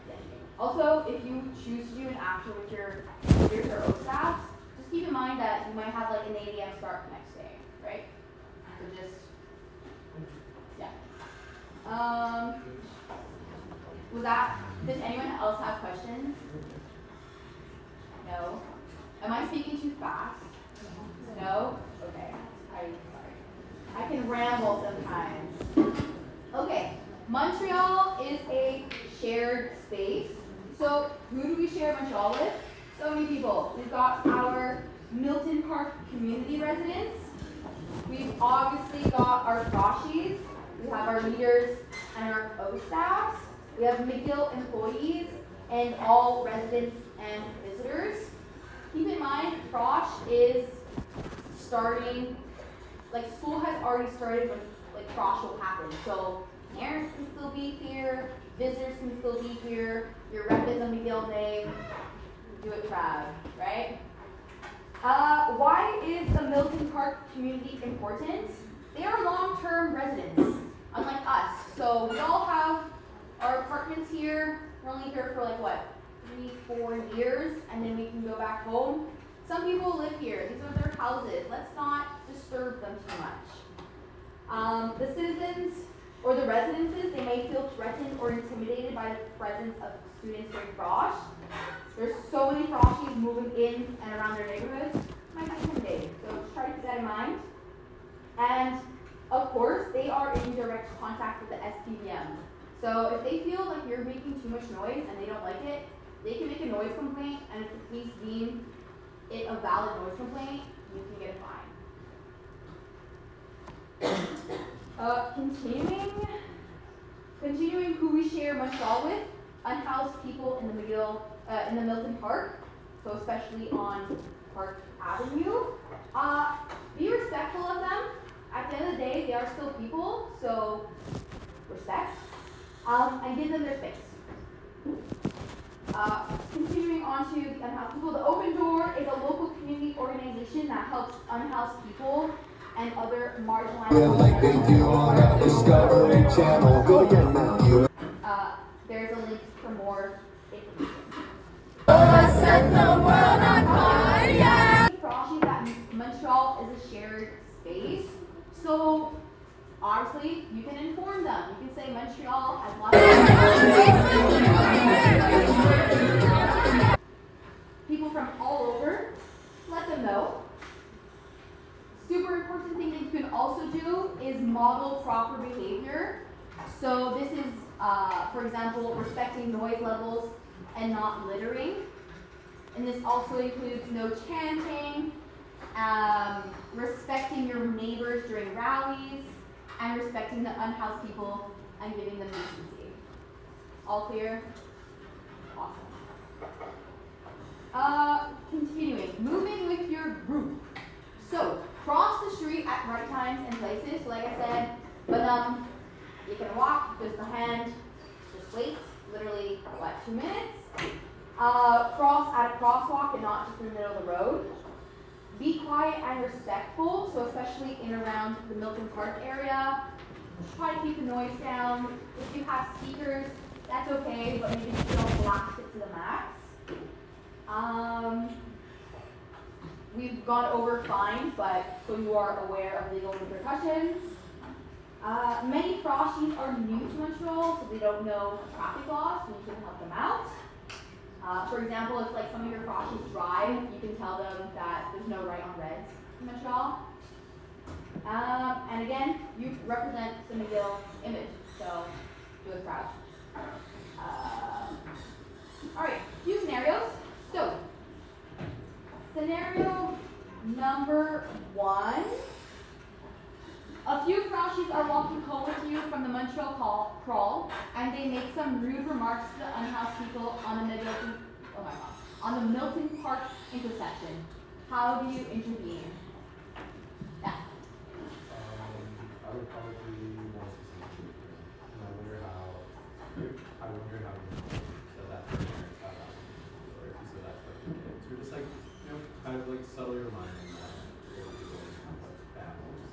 Yeah. Also, if you choose to do an after with your leaders or O staff, just keep in mind that you might have like an 8 a.m. start the next day, right? So just, yeah. Was that, did anyone else have questions? No? Am I speaking too fast? No? Okay. Sorry. I can ramble sometimes. Okay. Montreal is a shared space. So who do we share Montreal with? So many people. We've got our Milton Park community residents. We've obviously got our froshies. We have our leaders and our O staffs. We have McGill employees and all residents and visitors. Keep in mind, frosh is starting, like school has already started when like frosh will happen. So parents can still be here, visitors can still be here, your rep is a McGill name, do it proud, right? Why is the Milton Park community important? They are long-term residents, unlike us. So we all have our apartments here. We're only here for like what, 3-4 years, and then we can go back home. Some people live here. These are their houses. Let's not disturb them too much. The citizens or the residences, they may feel threatened or intimidated by the presence of students during frosh. There's so many froshies moving in and around their neighborhoods. It might be intimidating, so just try to keep that in mind. And of course, they are in direct contact with the SPVM. So if they feel like you're making too much noise and they don't like it, they can make a noise complaint, and if the police deem it a valid noise complaint, you can get a fine. Continuing who we share Montreal with, unhoused people in the McGill, in the Milton Park, so especially on Park Avenue. Be respectful of them. At the end of the day, they are still people, so respect, and give them their space. Continuing on to the unhoused people, the Open Door is a local community organization that helps unhoused people and other marginalized like they do on a Discovery Channel. Go again now. There's a link for more information. Set the world on fire. Froshies that Montreal is a shared space, so obviously you can inform them. You can say Montreal has lots of people from all over. Let them know. Super important thing that you can also do is model proper behavior. So this is, for example, respecting noise levels and not littering. And this also includes no chanting, respecting your neighbors during rallies, and respecting the unhoused people and giving them decency. All clear? Awesome. Continuing, moving with your group. So, cross the street at right times and places. So like I said, but you can walk, just a hand, just wait, literally, 2 minutes? Cross at a crosswalk and not just in the middle of the road. Be quiet and respectful, so especially in around the Milton Park area. Try to keep the noise down. If you have speakers, that's okay, but maybe just don't blast it to the max. We've gone over fines, but so you are aware of legal repercussions. Many froshies are new to Montreal, so they don't know traffic laws, so you can help them out. For example, if like some of your froshies drive, you can tell them that there's no right on reds in Montreal. And again, you represent the McGill image, so do it proud. All right, few scenarios. So, scenario number 1. A few froshies are walking home with you from the Montreal crawl, and they make some rude remarks to the unhoused people on the Milton Park intersection. How do you intervene? Yeah. I would probably be more specific. I wonder how you said that to your parents, how that or if you said that to your kids. Or just like, kind of like subtly reminding them that they're people have like families.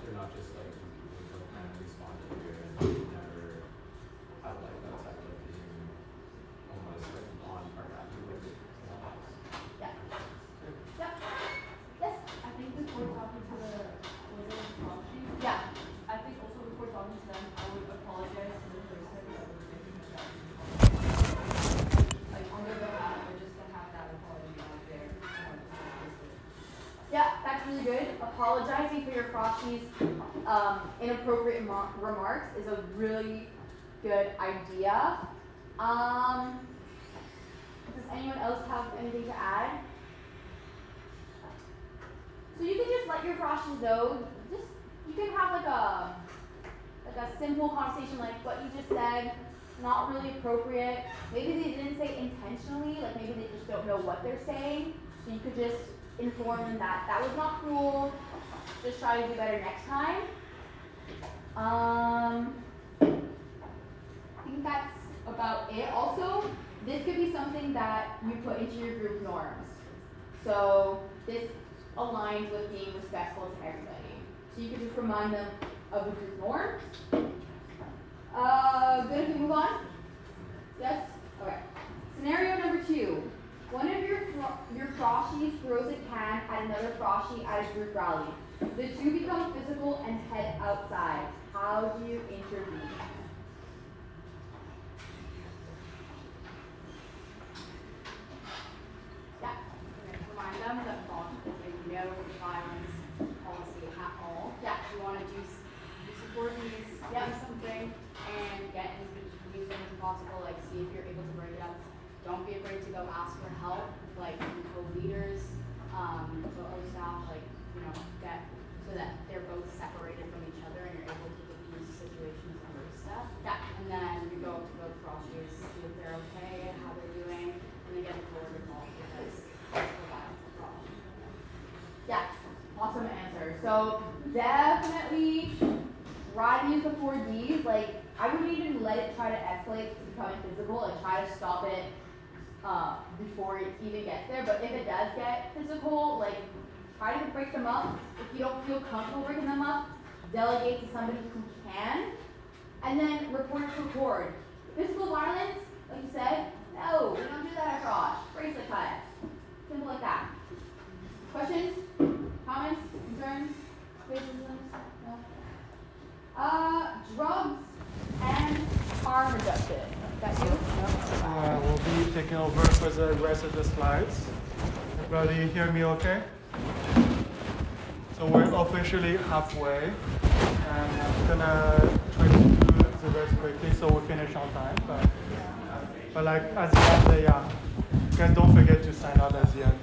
They're not just like these people who kind of respond to you and never have like that type of being almost like on Park Avenue with someone else. Yeah. Yep. Yes. I think before talking to the froshies, Yeah. I think also before talking to them, I would apologize to the person that was making the bad like on their behalf, or just to have that apology out there. Yeah, that's really good. Apologizing for your froshies inappropriate remarks is a really good idea. Does anyone else have anything to add? So you can just let your froshies know. You can have like a simple conversation like what you just said, not really appropriate. Maybe they didn't say intentionally, like maybe they just don't know what they're saying. So you could just inform them that that was not cool. Just try to do better next time. I think that's about it. Also, this could be something that you put into your group norms. So this aligns with being respectful to everybody. So you can just remind them of the group norms. Good if we move on? Yes? Okay. Scenario number 2. One of your froshies throws a can at another froshie at a group rally. The two become physical and head outside. How do you intervene? Yeah. Remind them that frosh is a no violence policy at all. Yeah. You want to do support these, do something, and get as many things as possible. Like, see if you're able to break it up. Don't be afraid to go ask for help, like co-leaders, other staff, like, get so that they're both separated from each other and you're able to diffuse situations under a step. Yeah. And then you go up to both froshies, see if they're okay, how they're doing, and then get a board involved because that's the violence of frosh. Yeah. Awesome answer. So definitely try to use the 4 Ds. Like, I wouldn't even let it try to escalate to becoming physical and try to stop it before it even gets there. But if it does get physical, like, try to break them up. If you don't feel comfortable breaking them up, delegate to somebody who can. And then report to court. Physical violence, like you said, no, we don't do that at Frosh. Bracelet cut. Simple like that. Questions? Comments? Concerns? Criticisms? No? Drugs and harm reduction. Is that you? No? We'll be taking over for the rest of the slides. Everybody hear me okay? So we're officially halfway, and I'm gonna try to do the rest quickly so we finish on time. But like at the end, yeah, you guys don't forget to sign out at the end.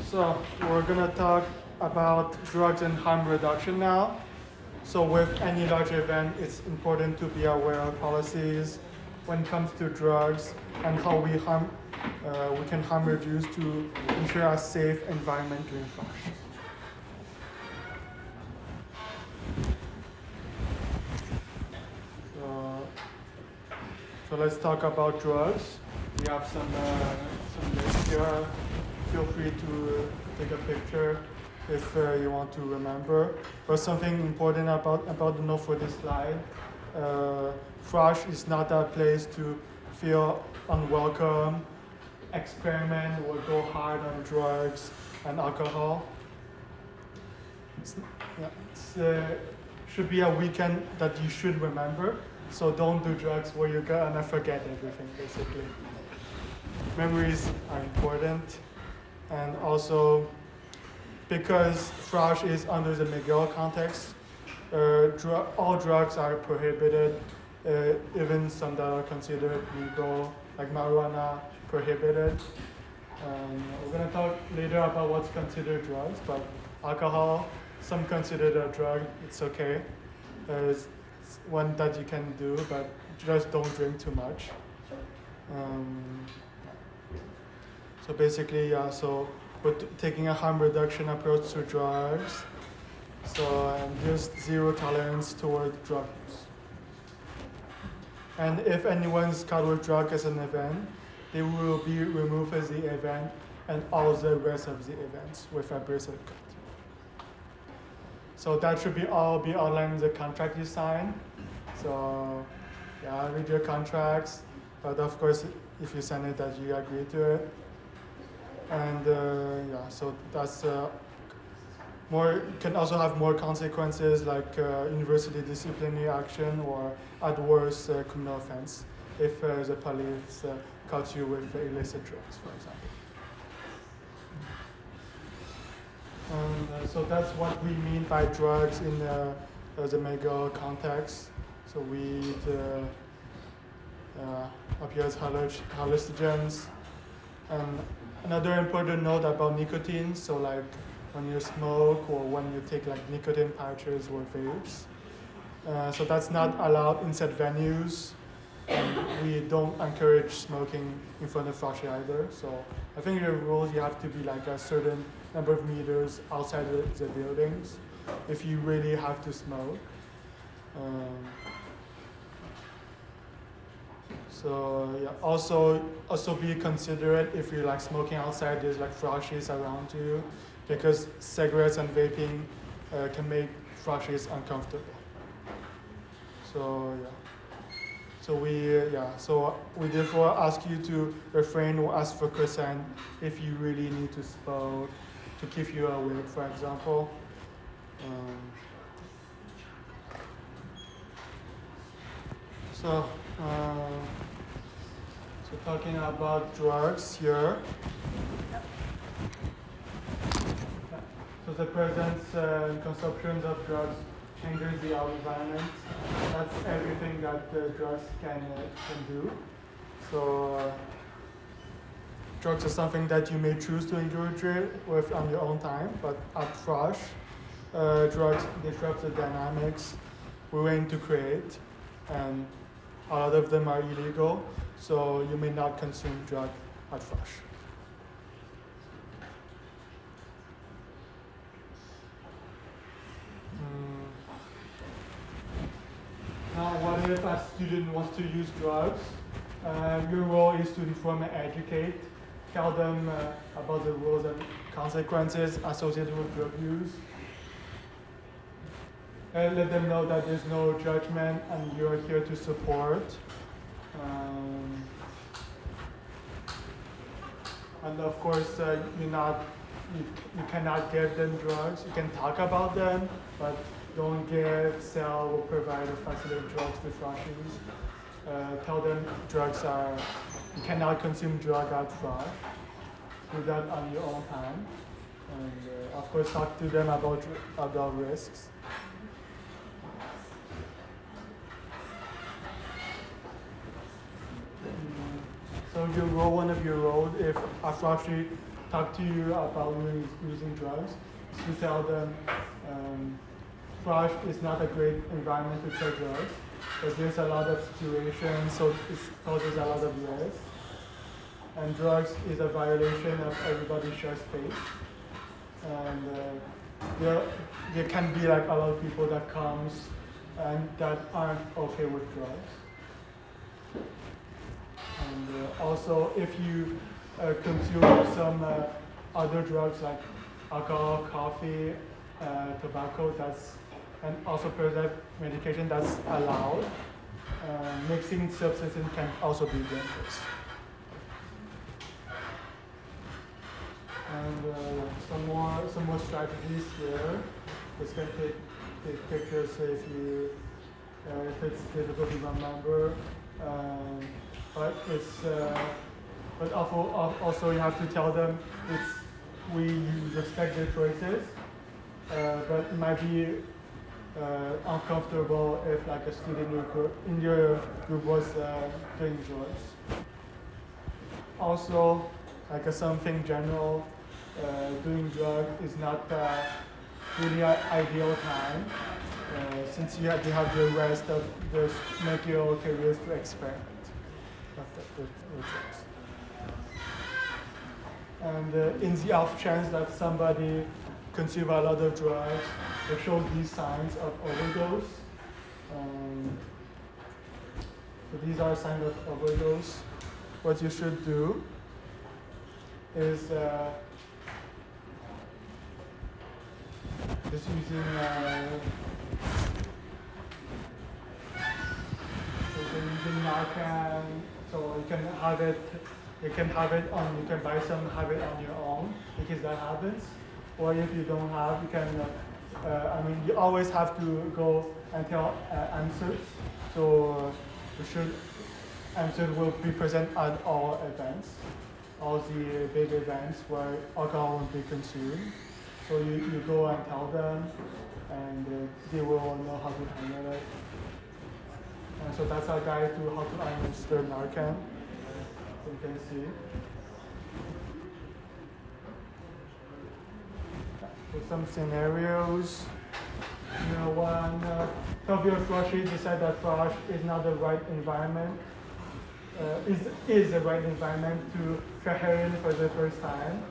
So we're gonna talk about drugs and harm reduction now. So with any large event, it's important to be aware of policies when it comes to drugs and how we can harm reduce to ensure a safe environment during frosh. So let's talk about drugs. We have some lists here. Feel free to take a picture if you want to remember. But something important about the note for this slide. Frosh is not a place to feel unwelcome, experiment, or go hard on drugs and alcohol. It should be a weekend that you should remember. So don't do drugs where you're gonna forget everything, basically. Memories are important. And also, because frosh is under the McGill context, all drugs are prohibited, even some that are considered legal, like marijuana, prohibited. We're going to talk later about what's considered drugs, but alcohol, some consider it a drug, it's okay. It's one that you can do, but just don't drink too much. So basically, so we're taking a harm reduction approach to drugs. So just zero tolerance toward drug use. And if anyone's caught with drug as an event, they will be removed as the event and all the rest of the events with a bracelet cut. So that should be outlined in the contract you sign. So yeah, read your contracts, but of course, if you sign it, that you agree to it. And yeah, so that's more, can also have more consequences like university disciplinary action or at worst criminal offense if the police caught you with illicit drugs, for example. And so that's what we mean by drugs in the medical context. So weed appears hallucinogens. And another important note about nicotine, so like when you smoke or when you take like nicotine patches or vapes. So that's not allowed in set venues. And we don't encourage smoking in front of frosh either. So I think the rules, you have to be like a certain number of meters outside the buildings if you really have to smoke. So yeah, also be considerate if you're like smoking outside, there's like froshes around you, because cigarettes and vaping can make froshes uncomfortable. So yeah. So we therefore ask you to refrain or ask for consent if you really need to smoke, to keep you awake, for example. So talking about drugs here. So the presence and consumption of drugs changes the environment. That's everything that drugs can do. So drugs are something that you may choose to engage with on your own time, but at frosh, drugs disrupt the dynamics we're aiming to create, and a lot of them are illegal, so you may not consume drug at frosh. Now, what if a student wants to use drugs? Your role is to inform and educate, tell them about the rules and consequences associated with drug use, and let them know that there's no judgment and you're here to support. And of course, you cannot give them drugs. You can talk about them, but don't give, sell, or provide or facilitate drugs to froshes. Tell them you cannot consume drug at frosh. Do that on your own time. And of course, talk to them about risks. So one of your roles, if a froshy talk to you about using drugs, is to tell them frosh is not a great environment to try drugs, because there's a lot of situations, so it causes a lot of risk. And drugs is a violation of everybody's shared space. And there can be like a lot of people that comes and that aren't okay with drugs. And also, if you consume some other drugs like alcohol, coffee, tobacco, and also present medication that's allowed, mixing substances can also be dangerous. And some more strategies here. This can take pictures if it's difficult to remember. But also you have to tell them we respect their choices, but it might be uncomfortable if like a student in your group was doing drugs. Also, like something general, doing drug is not really an ideal time, since you have to have the rest of the medical careers to experiment with drugs. And in the off chance that somebody consumes a lot of drugs or shows these signs of overdose, so these are signs of overdose. What you should do is just using Narcan, so you can have it. You can buy some, have it on your own in case that happens. Or if you don't have, you can. You always have to go and tell AMSUD. So AMSUD will be present at all events, all the big events where alcohol will be consumed. So you go and tell them, and they will know how to handle it. And so that's our guide to how to administer Narcan. You can see. So some scenarios. One of your froshies decide that frosh is not the right environment, is the right environment to try heroin for the first time.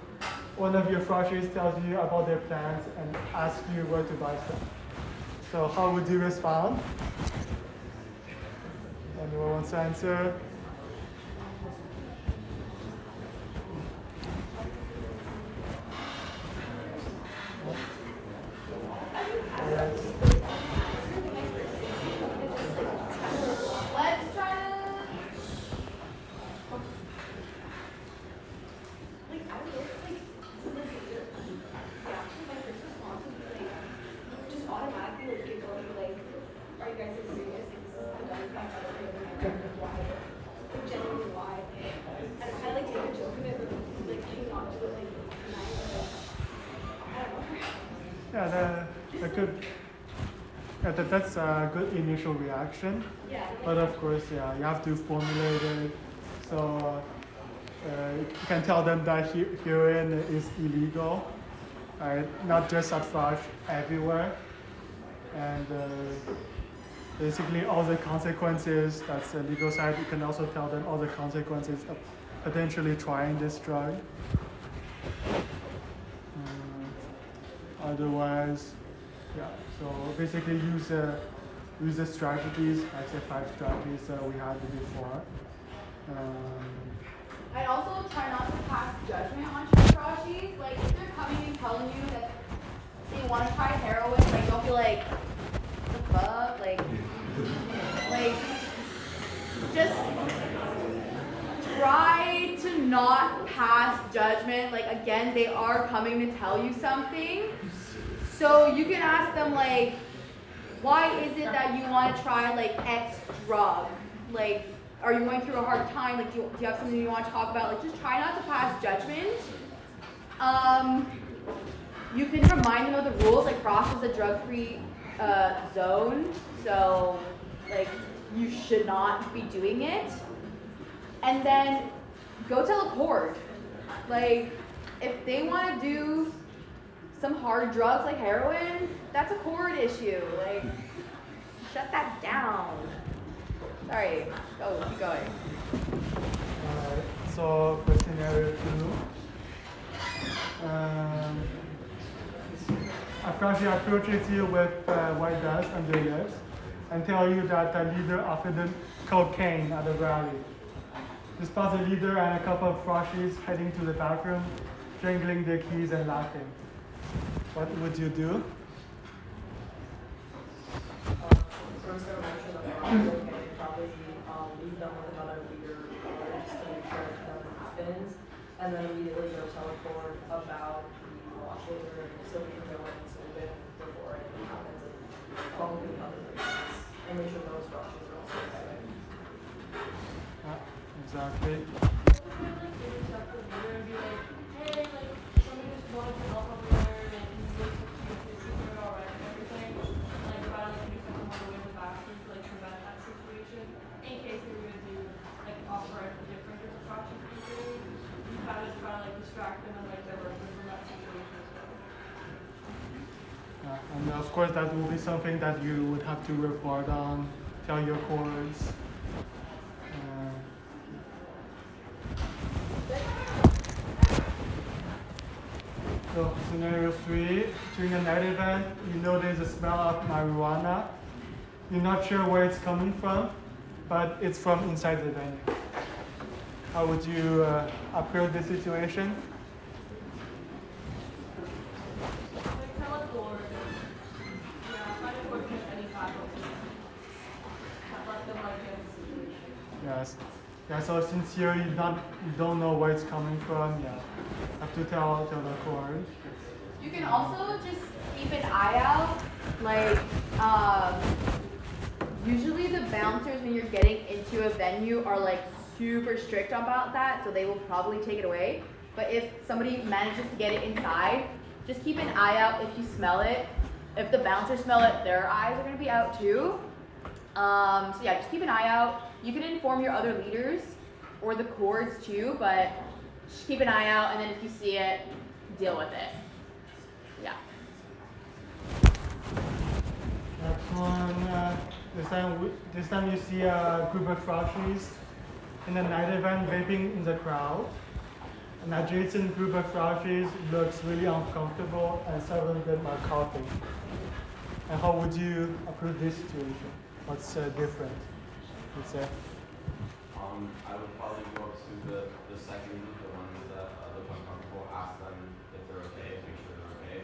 One of your froshies tells you about their plans and asks you where to buy some. So how would you respond? Anyone wants to answer? Let's try to. Like, I would like, my first response would be like, just automatically like giggle and be like, are you guys so serious? Like, this is the dumbest thing I've ever heard in my life. Why? Like, genuinely why? And I kind of like take a joke of it, but like hang on to it, like, nice, like, I don't know. That's a good initial reaction. Yeah. But of course, you have to formulate it. So you can tell them that heroin is illegal, right? Not just at frosh, everywhere. And basically all the consequences, that's the legal side. You can also tell them all the consequences of potentially trying this drug. Otherwise, so basically use the strategies, like the 5 strategies that we had before. I'd also try not to pass judgment on your froshies. Like, if they're coming and telling you that they want to try heroin, like, don't be like, what the fuck? Like, just try to not pass judgment. Like, again, they are coming to tell you something. So you can ask them, like, why is it that you want to try, like, X drug? Like, are you going through a hard time? Like, do you have something you want to talk about? Like, just try not to pass judgment. You can remind them of the rules. Like, frosh is a drug-free zone. So, like, you should not be doing it. And then go tell a court. Like, if they want to do some hard drugs like heroin, that's a court issue. Like, shut that down. Sorry, keep going. So for scenario 2, a froshy approaches you with white dust on their lips and tell you that the leader offered them cocaine at a rally. You spot the leader and a couple of froshies heading to the bathroom, jingling their keys and laughing. What would you do? First, I would mention that probably leave them with another leader just to make sure that nothing happens, and then immediately go tell a court about the watch leader so we can go in and sweep it before anything happens and call the other places and make sure those rushes are also okay. Exactly. distract them and like divert them from that situation as well. And of course, that will be something that you would have to report on, tell your chords. So scenario 3, during a night event, you know there's a smell of marijuana. You're not sure where it's coming from, but it's from inside the venue. How would you approach the situation? Like tell a chord. Yeah, find a chord with any faculty. Let them like get a situation. Yes. Yeah, so since you don't know where it's coming from, yeah, have to tell the chord. You can also just keep an eye out, like, usually the bouncers when you're getting into a venue are like super strict about that, so they will probably take it away. But if somebody manages to get it inside, just keep an eye out if you smell it. If the bouncers smell it, their eyes are gonna be out too. So yeah, just keep an eye out. You can inform your other leaders or the chords too, but just keep an eye out, and then if you see it, deal with it. Yeah. Next one, this time you see a group of froshies in a night event vaping in the crowd. An adjacent group of froshies looks really uncomfortable and some of them are coughing. And how would you approach this situation? What's different? You'd say? I would probably go up to the second group, the ones that look uncomfortable, ask them if they're okay, make sure they're okay.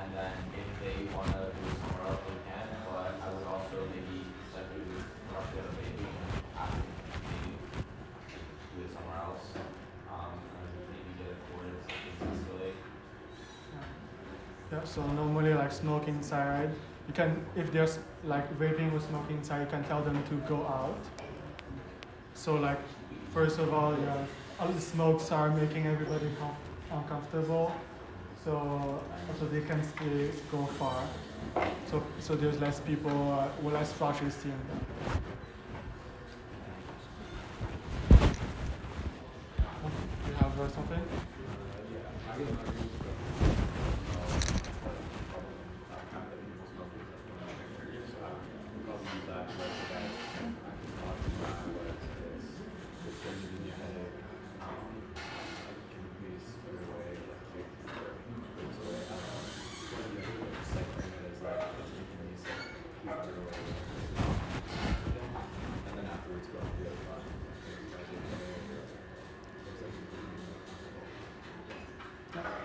And then if they want to do it somewhere else, they can. But I would also maybe separately rush the other baby and ask them if they do it somewhere else. And maybe get it recorded so things escalate. Yeah, so normally like smoking inside, you can, if there's like vaping or smoking inside, you can tell them to go out. So like, first of all, yeah, all the smokes are making everybody uncomfortable. So they can go far. So there's less people, less froshies seeing them. You have something?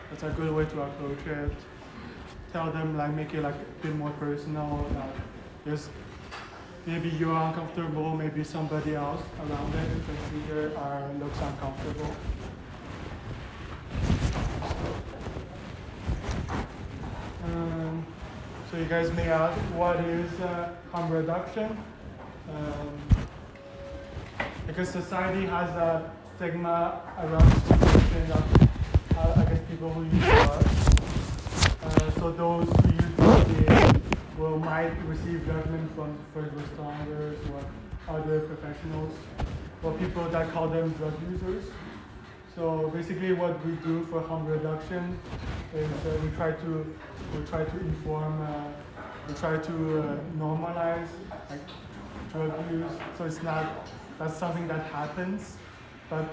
That's a good way to approach it. Tell them, like, make it like a bit more personal. There's maybe you're uncomfortable, maybe somebody else around it, if the speaker looks uncomfortable. So you guys may ask, what is harm reduction? Because society has a stigma around the situation of I guess people who use drugs. So those who use drugs might receive judgment from first responders or other professionals, or people that call them drug users. So basically, what we do for harm reduction is we try to inform, we try to normalize like drug use. So it's not that's something that happens, but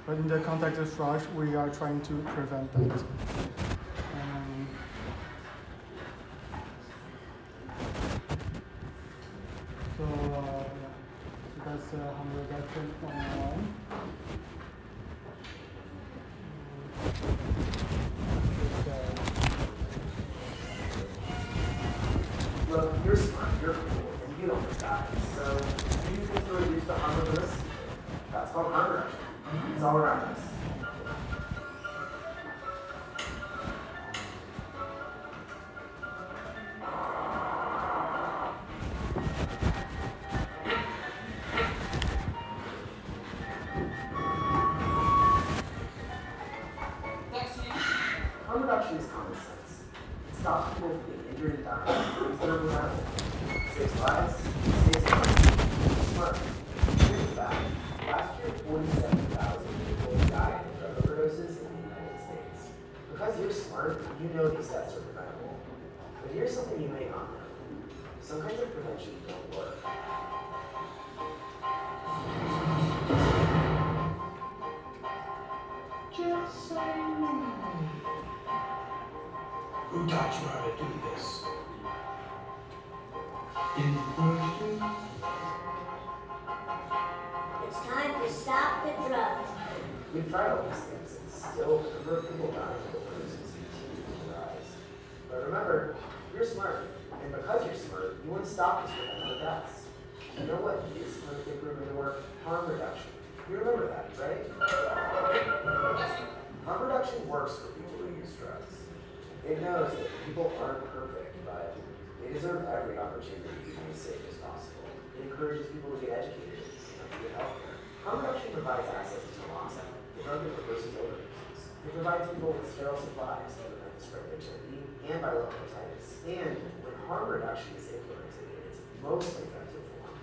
but in the context of frosh, we are trying to prevent that. So that's harm reduction 101. Look, you're smart, you're cool, and you don't die. So, do you think to reduce the harm of this? That's called harm reduction. It's all around us. Harm reduction is common sense. It stops people from being injured and dying. Things that are preventable. Saves lives, saves money. Smart. Here's the fact. Last year, 47,000 people died in you're smart, you know these deaths are preventable. But here's something you may not know. Some kinds of prevention don't work. Just saying. Who taught you how to do this? It's time to stop the drugs. We've tried all these things, and still the number of people dying of overdoses continues to rise. But remember, you're smart, and because you're smart, you want to stop this preventable deaths. You know what is clinically proven to work? Harm reduction. You remember that, right? Harm reduction works for people who use drugs. It knows that people aren't perfect, but they deserve every opportunity to be as safe as possible. It encourages people to get educated and get healthcare. Harm reduction provides access to naloxone, the drug that reverses overdoses. It provides people with sterile supplies to prevent the spread of HIV and viral hepatitis. And when harm reduction is implemented in its most effective form,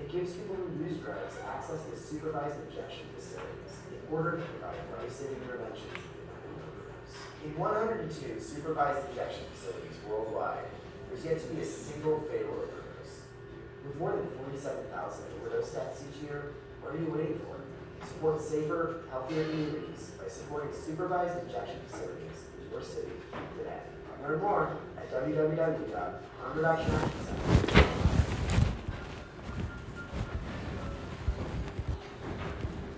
it gives people who use drugs access to supervised injection facilities in order to provide life-saving interventions in the event of overdose. In 102 supervised injection facilities worldwide, there's yet to be a single fatal overdose. With more than 47,000 overdose deaths each year, what are you waiting for? Support safer, healthier communities by supporting supervised injection facilities in your city today. Learn more at www.harmreductionactioncenter.com.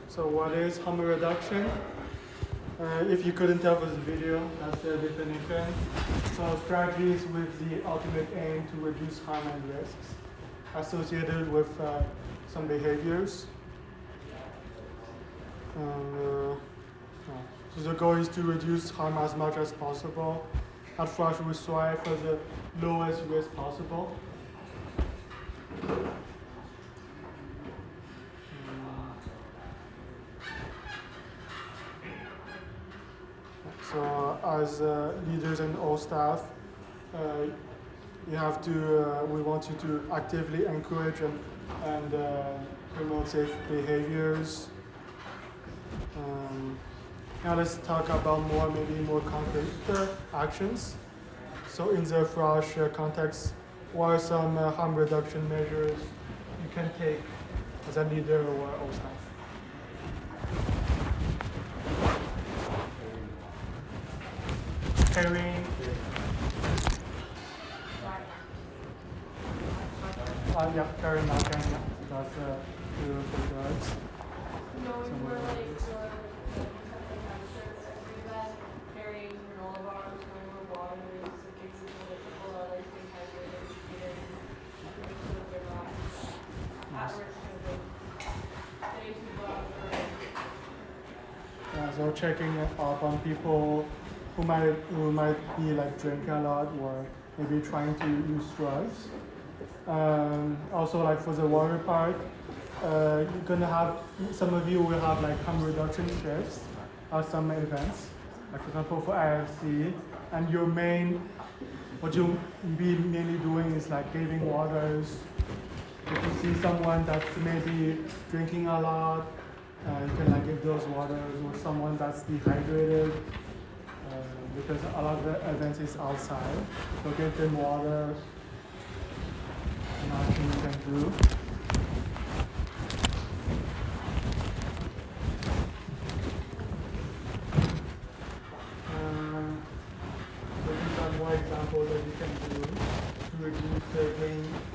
So what is harm reduction? If you couldn't tell from the video, that's the definition. So strategies with the ultimate aim to reduce harm and risks associated with some behaviors. So the goal is to reduce harm as much as possible. At Frosh, we strive for the lowest risk possible. So as leaders and all staff, you have to, we want you to actively encourage and promote safe behaviors. Now let's talk about maybe more concrete actions. So in the Frosh context, what are some harm reduction measures you can take as a leader or all staff? Carrying. Carrying Narcan, that's for drugs. Knowing where like carrying granola bars, knowing where water is, in case people are like dehydrated, eating, make sure that they're not at risk of getting too blood. Yeah, so checking up on people who might be like drinking a lot or maybe trying to use drugs. Also, like for the water park, you're gonna have, some of you will have like harm reduction shifts at some events, like for example for IFC, and what you'll be mainly doing is like giving waters. If you see someone that's maybe drinking a lot, you can like give those waters, or someone that's dehydrated, because a lot of the events is outside, so give them water. Nothing you can do. So these are more examples that you can do to reduce the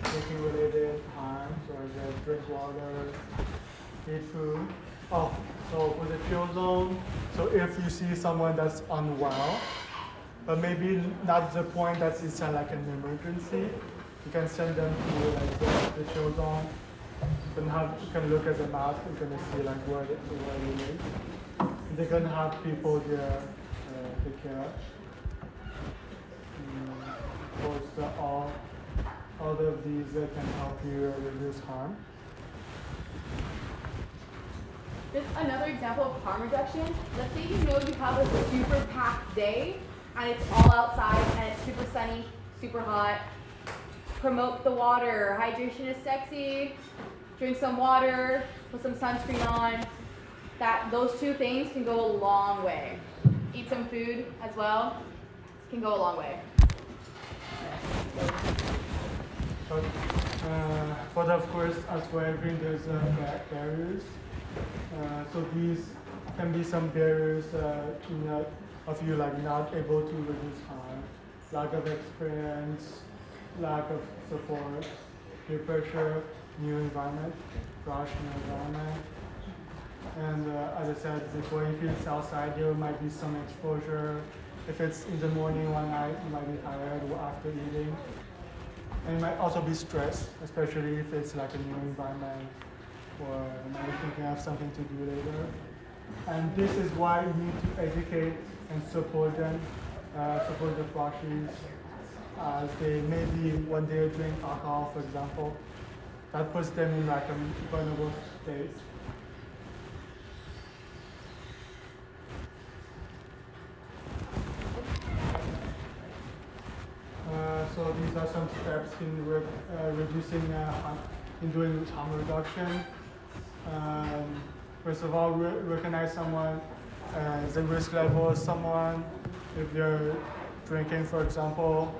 drinking related harm, so as drink water, eat food. So for the chill zone, so if you see someone that's unwell, but maybe not the point that it's like an emergency, you can send them to like the chill zone. You can look at the map. You're gonna see like where they live. They're gonna have people there take care. Of course, all of these can help you reduce harm. Just another example of harm reduction. Let's say you know you have a super packed day and it's all outside and it's super sunny, super hot. Promote the water. Hydration is sexy. Drink some water, put some sunscreen on. Those two things can go a long way. eat some food as well. Can go a long way. But of course, as for everything, there's barriers. So these can be some barriers of you like not able to reduce harm, lack of experience, lack of support, peer pressure, new environment, frosh new environment. And as I said before, if it's outside, there might be some exposure. If it's in the morning one night, you might be tired after eating. And you might also be stressed, especially if it's like a new environment or maybe thinking of something to do later. And this is why you need to educate and support them, support the froshies, as they maybe one day drink alcohol, for example. That puts them in like a vulnerable state. So these are some steps in reducing, in doing harm reduction. First of all, recognize someone, the risk level of someone. If they're drinking, for example,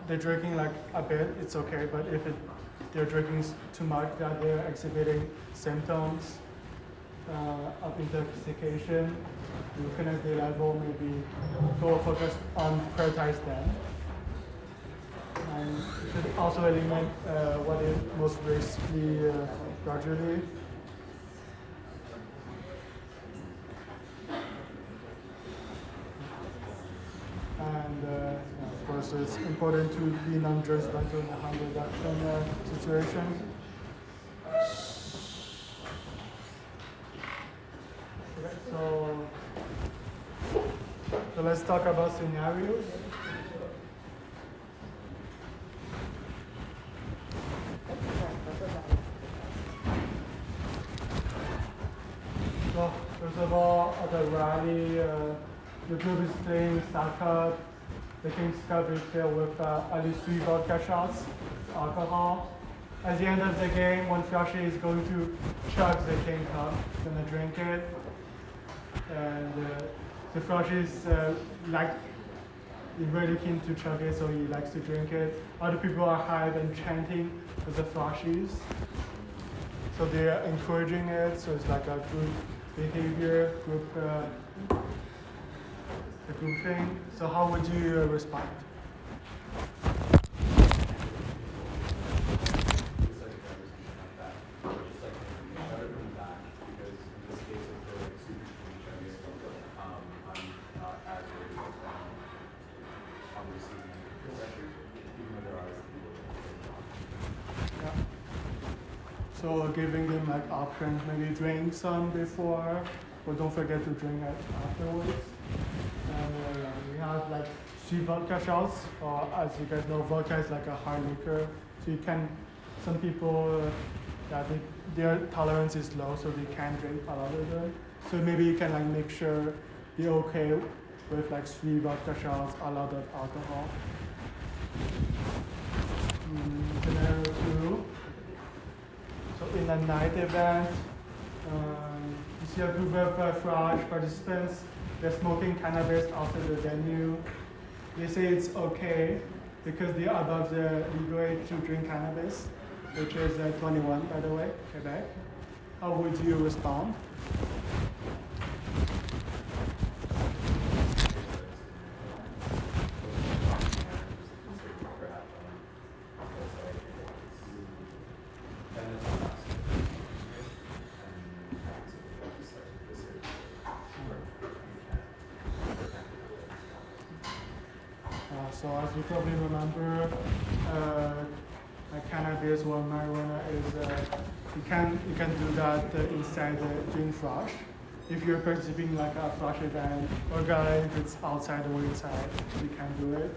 they're drinking like a bit, it's okay. But if they're drinking too much, that they're exhibiting symptoms of intoxication, recognize their level, maybe go focus on prioritize them. And should also eliminate what is most risky gradually. And of course, it's important to be non-judgmental in the harm reduction situation. Okay, so let's talk about scenarios. So first of all, at the rally, the group is playing Starcup. The King's Cup is filled with at least 3 vodka shots, alcohol. At the end of the game, one froshie is going to chug the King Cup, gonna drink it. And the froshie is he's really keen to chug it, so he likes to drink it. Other people are hyped and chanting with the froshies. So they are encouraging it, so it's like a group behavior, group thing. So how would you respond? So giving them like options, maybe drink some before, but don't forget to drink it afterwards. And we have like 3 vodka shots, or as you guys know, vodka is like a hard liquor. So you can, some people, their tolerance is low, so they can't drink a lot of it. So maybe you can like make sure you're okay with like 3 vodka shots, a lot of alcohol. Scenario 2. So in a night event, you see a group of frosh participants. They're smoking cannabis outside the venue. They say it's okay because they are above the legal age to drink cannabis, which is 21, by the way, Quebec. How would you respond? So as you probably remember, cannabis or marijuana is you can do that inside the gin frosh. If you're participating like a frosh event, or if it's outside or inside, you can do it.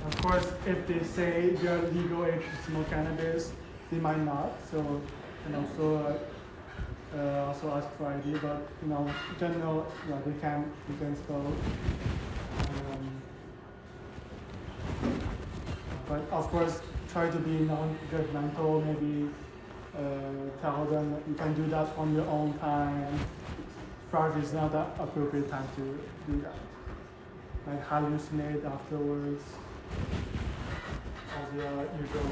Of course, if they say they're legal age to smoke cannabis, they might not. So, and also ask for ID, but in general, they can smoke. But of course, try to be non-judgmental. Maybe tell them that you can do that on your own time. Frosh is not the appropriate time to do that. Like hallucinate afterwards, as your usual.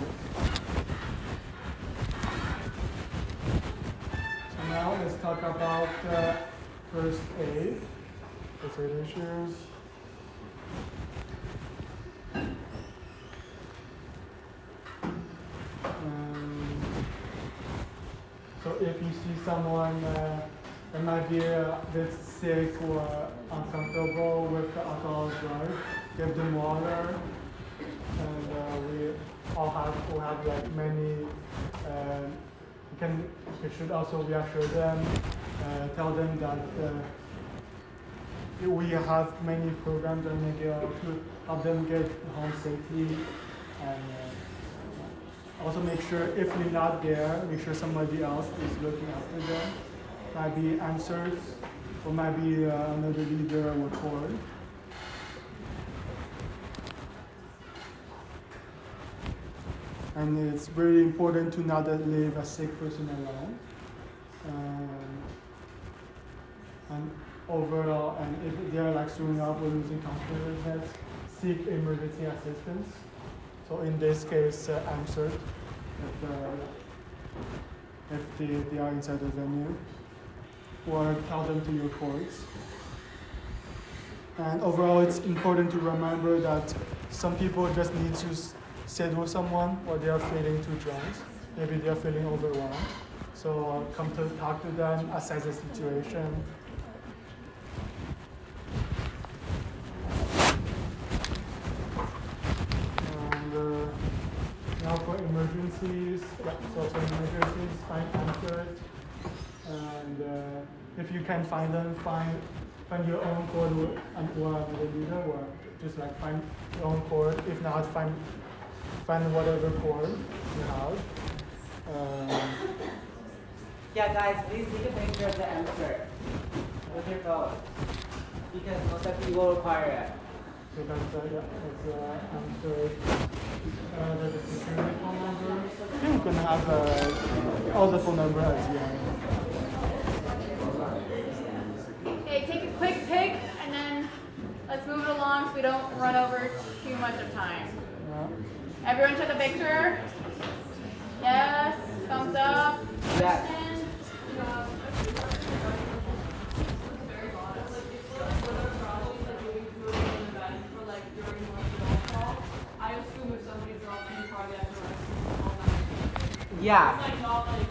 So now let's talk about first aid, first aid issues. So if you see someone that might be a bit sick or uncomfortable with the alcohol or drug, give them water. And we have like many. You should also reassure them, tell them that we have many programs that make to help them get home safely, and also make sure if you're not there, make sure somebody else is looking after them. Might be answers, or might be another leader or cord. And it's very important to not leave a sick person alone. And overall, and if they're like throwing up or losing consciousness, seek emergency assistance. So in this case, answer if they are inside the venue, or tell them to your courts. And overall, it's important to remember that some people just need to sit with someone, or they are feeling too drunk. Maybe they are feeling overwhelmed. So come to talk to them, assess the situation. And now for emergencies, so for emergencies, find answers. And if you can find them, find your own cord or the leader, or just like find your own cord. If not, find whatever cord you have. Yeah, guys, please take a picture of the answer with your phone, because most of you will require it. So that's answer. There's a security phone number. You can have all the phone number as well. Okay, take a quick pic and then let's move it along so we don't run over too much of time. Yeah. Everyone took a picture? Yes? Thumbs up? Yes. Question? I assume if somebody's dropped in the car, they have to rest. Yeah. It's like not like,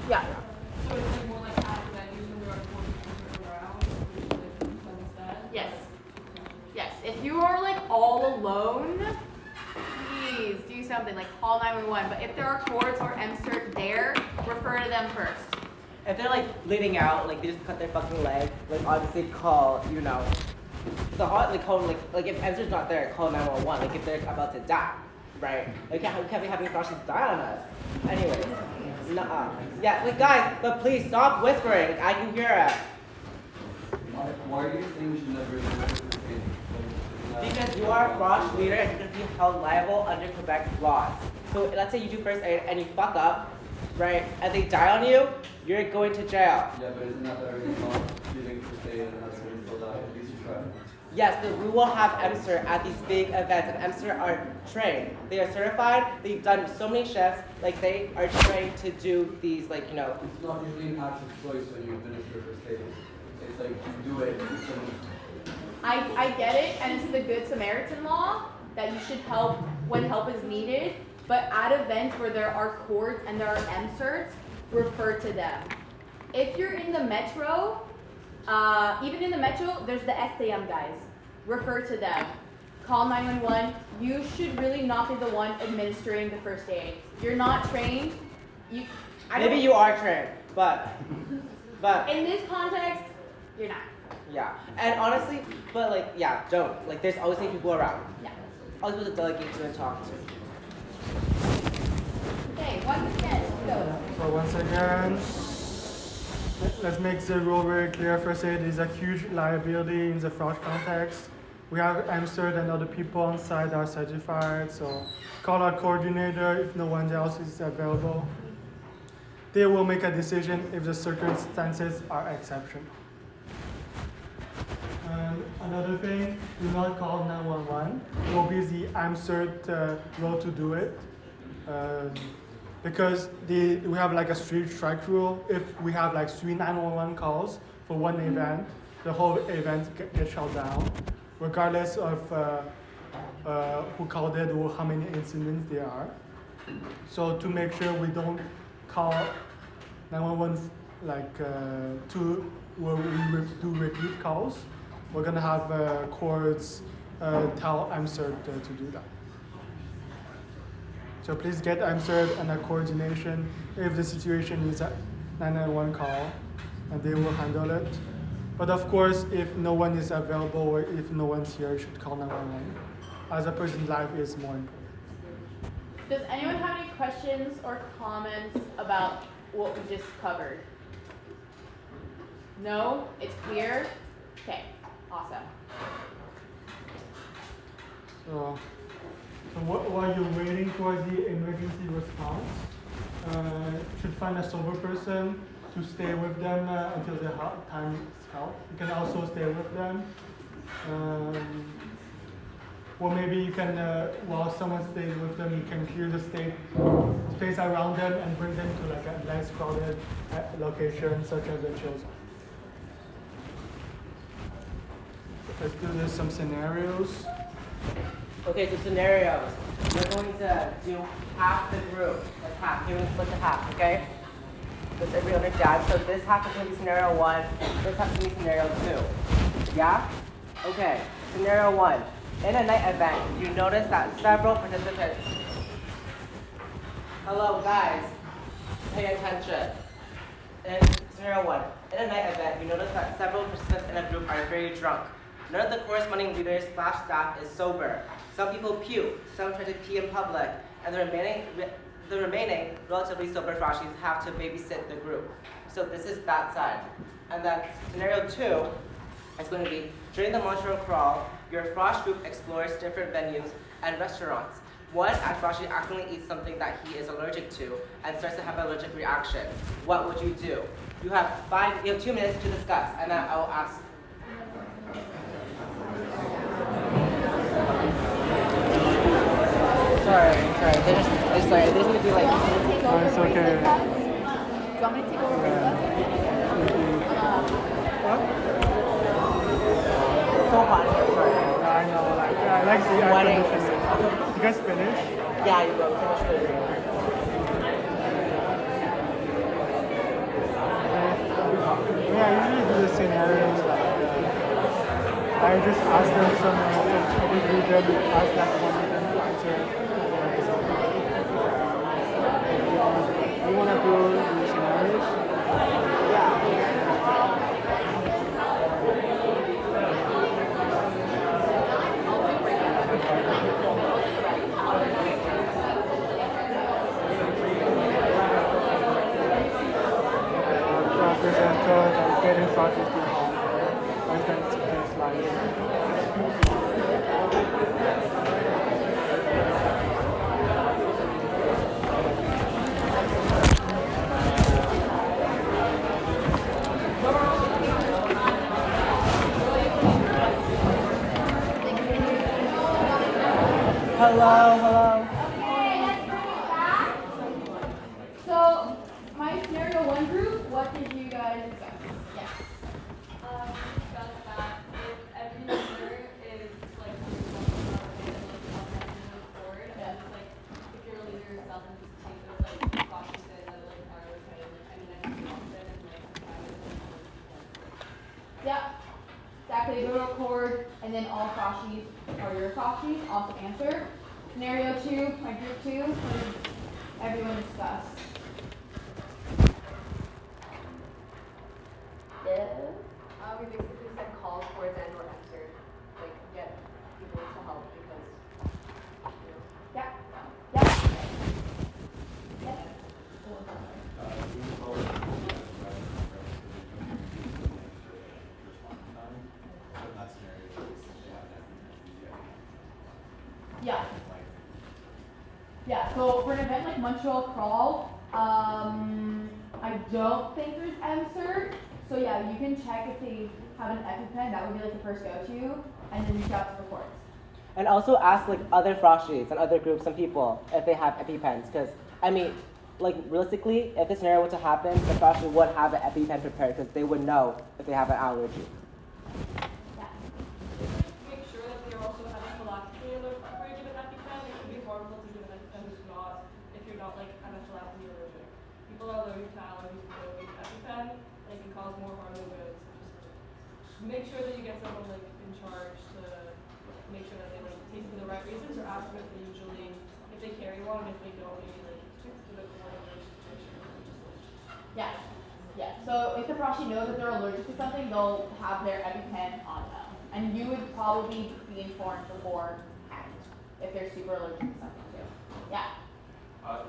Yeah. so it's like more like at venues when there are 40 people around, which is like done instead. Yes. Yes. If you are like all alone, please do something like call 911. But if there are cords or MCERT there, refer to them first. If they're like bleeding out, like they just cut their fucking leg, like obviously call, the heart, like call, like if answer's not there, call 911. Like if they're about to die, right? Like we can't be having froshes die on us. Anyways, yeah, like guys, but please stop whispering. Like, I can hear it. Why do you think we should never Because you are a frosh leader and you're gonna be held liable under Quebec's laws. So let's say you do first aid and you fuck up, right? And they die on you, you're going to jail. Yeah, but isn't that better than not doing first aid and that's when you still die? At least you try. Yes, but we will have MCERT at these big events, and MCERT are trained. They are certified. They've done so many shifts. Like they are trained to do these, like It's not usually an active choice when you administer first aid. It's like you do it. I get it, and it's the Good Samaritan law that you should help when help is needed. But at events where there are cords and there are MCERTs, refer to them. If you're in the metro, even in the metro, there's the SAM guys. Refer to them. Call 911. You should really not be the one administering the first aid. You're not trained. Maybe you are trained, but in this context, you're not. yeah. And honestly, but like yeah, don't. Like there's always people around. Yeah. Always people to delegate to and talk to. Okay, once again, go. So once again, let's make the rule very clear. First aid is a huge liability in the fraud context. We have MCERT and other people on site that are certified, so call our coordinator if no one else is available. they will make a decision if the circumstances are exceptional. Another thing, do not call 911. It will be the answered role to do it. Because we have like a strict strike rule. If we have like 3 911 calls for one event, the whole event gets shut down, regardless of who called it or how many incidents there are. So to make sure we don't call 911 where we do repeat calls, we're gonna have courts tell AMSERT to do that. So please get AMSERT and a coordination if the situation is a 911 call, and they will handle it. But of course, if no one is available or if no one's here, you should call 911, as a person's life is more important. Does anyone have any questions or comments about what we just covered? No? It's clear? Okay, awesome. So while you're waiting for the emergency response, should find a sober person to stay with them until the time is help. You can also stay with them. Or maybe you can, while someone stays with them, you can clear the space around them and bring them to like a less crowded location, such as a chill zone. Let's do some scenarios. Okay, so scenarios. We're going to do half the group, like half. You're going to split the half, okay? Does everyone understand? So this half is going to be scenario 1, this half is going to be scenario 2. Yeah? Okay, scenario 1. In a night event, you notice that several participants. Hello, guys. Pay attention. In scenario 1. In a night event, you notice that several participants in a group are very drunk. None of the corresponding leaders / staff is sober. Some people puke, some try to pee in public, and the remaining relatively sober froshies have to babysit the group. So this is that side. And then scenario 2 is going to be, during the Montreal crawl, your frosh group explores different venues and restaurants. One froshy accidentally eats something that he is allergic to and starts to have an allergic reaction. What would you do? You have 2 minutes to discuss, and then I will ask. Sorry. There's going to be like. No, it's okay. Do you want me to take over breakfast? What? So hot here, sorry. I know, I like the air conditioning. You guys finished? Yeah, you will finish food. Yeah, I usually do the scenarios I just ask them some every region, ask that one of them to answer. You want to do the scenarios? Presenter, getting started to home. I can see the slides. Hello. So, my scenario 1 group, what did you guys discuss? Yes. We discussed that if every member is like forward, and it's like if you're a leader yourself and just take those like precautions that like are okay, like I can often and like Yeah. Exactly. Go to record, and then all froshies or your froshies also answer. Scenario 2, my group 2, what did everyone discuss? We basically said call towards and or answer, like get people to help because, you know. Yeah. Yeah, so for an event like Montreal Crawl, I don't think there's MCERT. So yeah, you can check if they have an EpiPen. That would be like the first go-to, and then reach out to the courts. And also ask like other froshies and other groups and people if they have EpiPens, because I mean, like realistically, if this scenario were to happen, the froshie would have an EpiPen prepared because they would know if they have an allergy. Make sure that they also have a phylactery alert before you give an EpiPen. It can be harmful to give an EpiPen if you're not like anaphylactic allergic. People are allergic to allergies who don't need EpiPen, and it can cause more harm than good. So just make sure that you get someone like in charge to make sure that they like take it for the right reasons, or ask them if they usually, if they carry one, and if they don't, maybe like do the coordination to make sure that just like. Yeah. Yeah. So if the froshie knows that they're allergic to something, they'll have their EpiPen on them. And you would probably be informed beforehand if they're super allergic to something too. Yeah.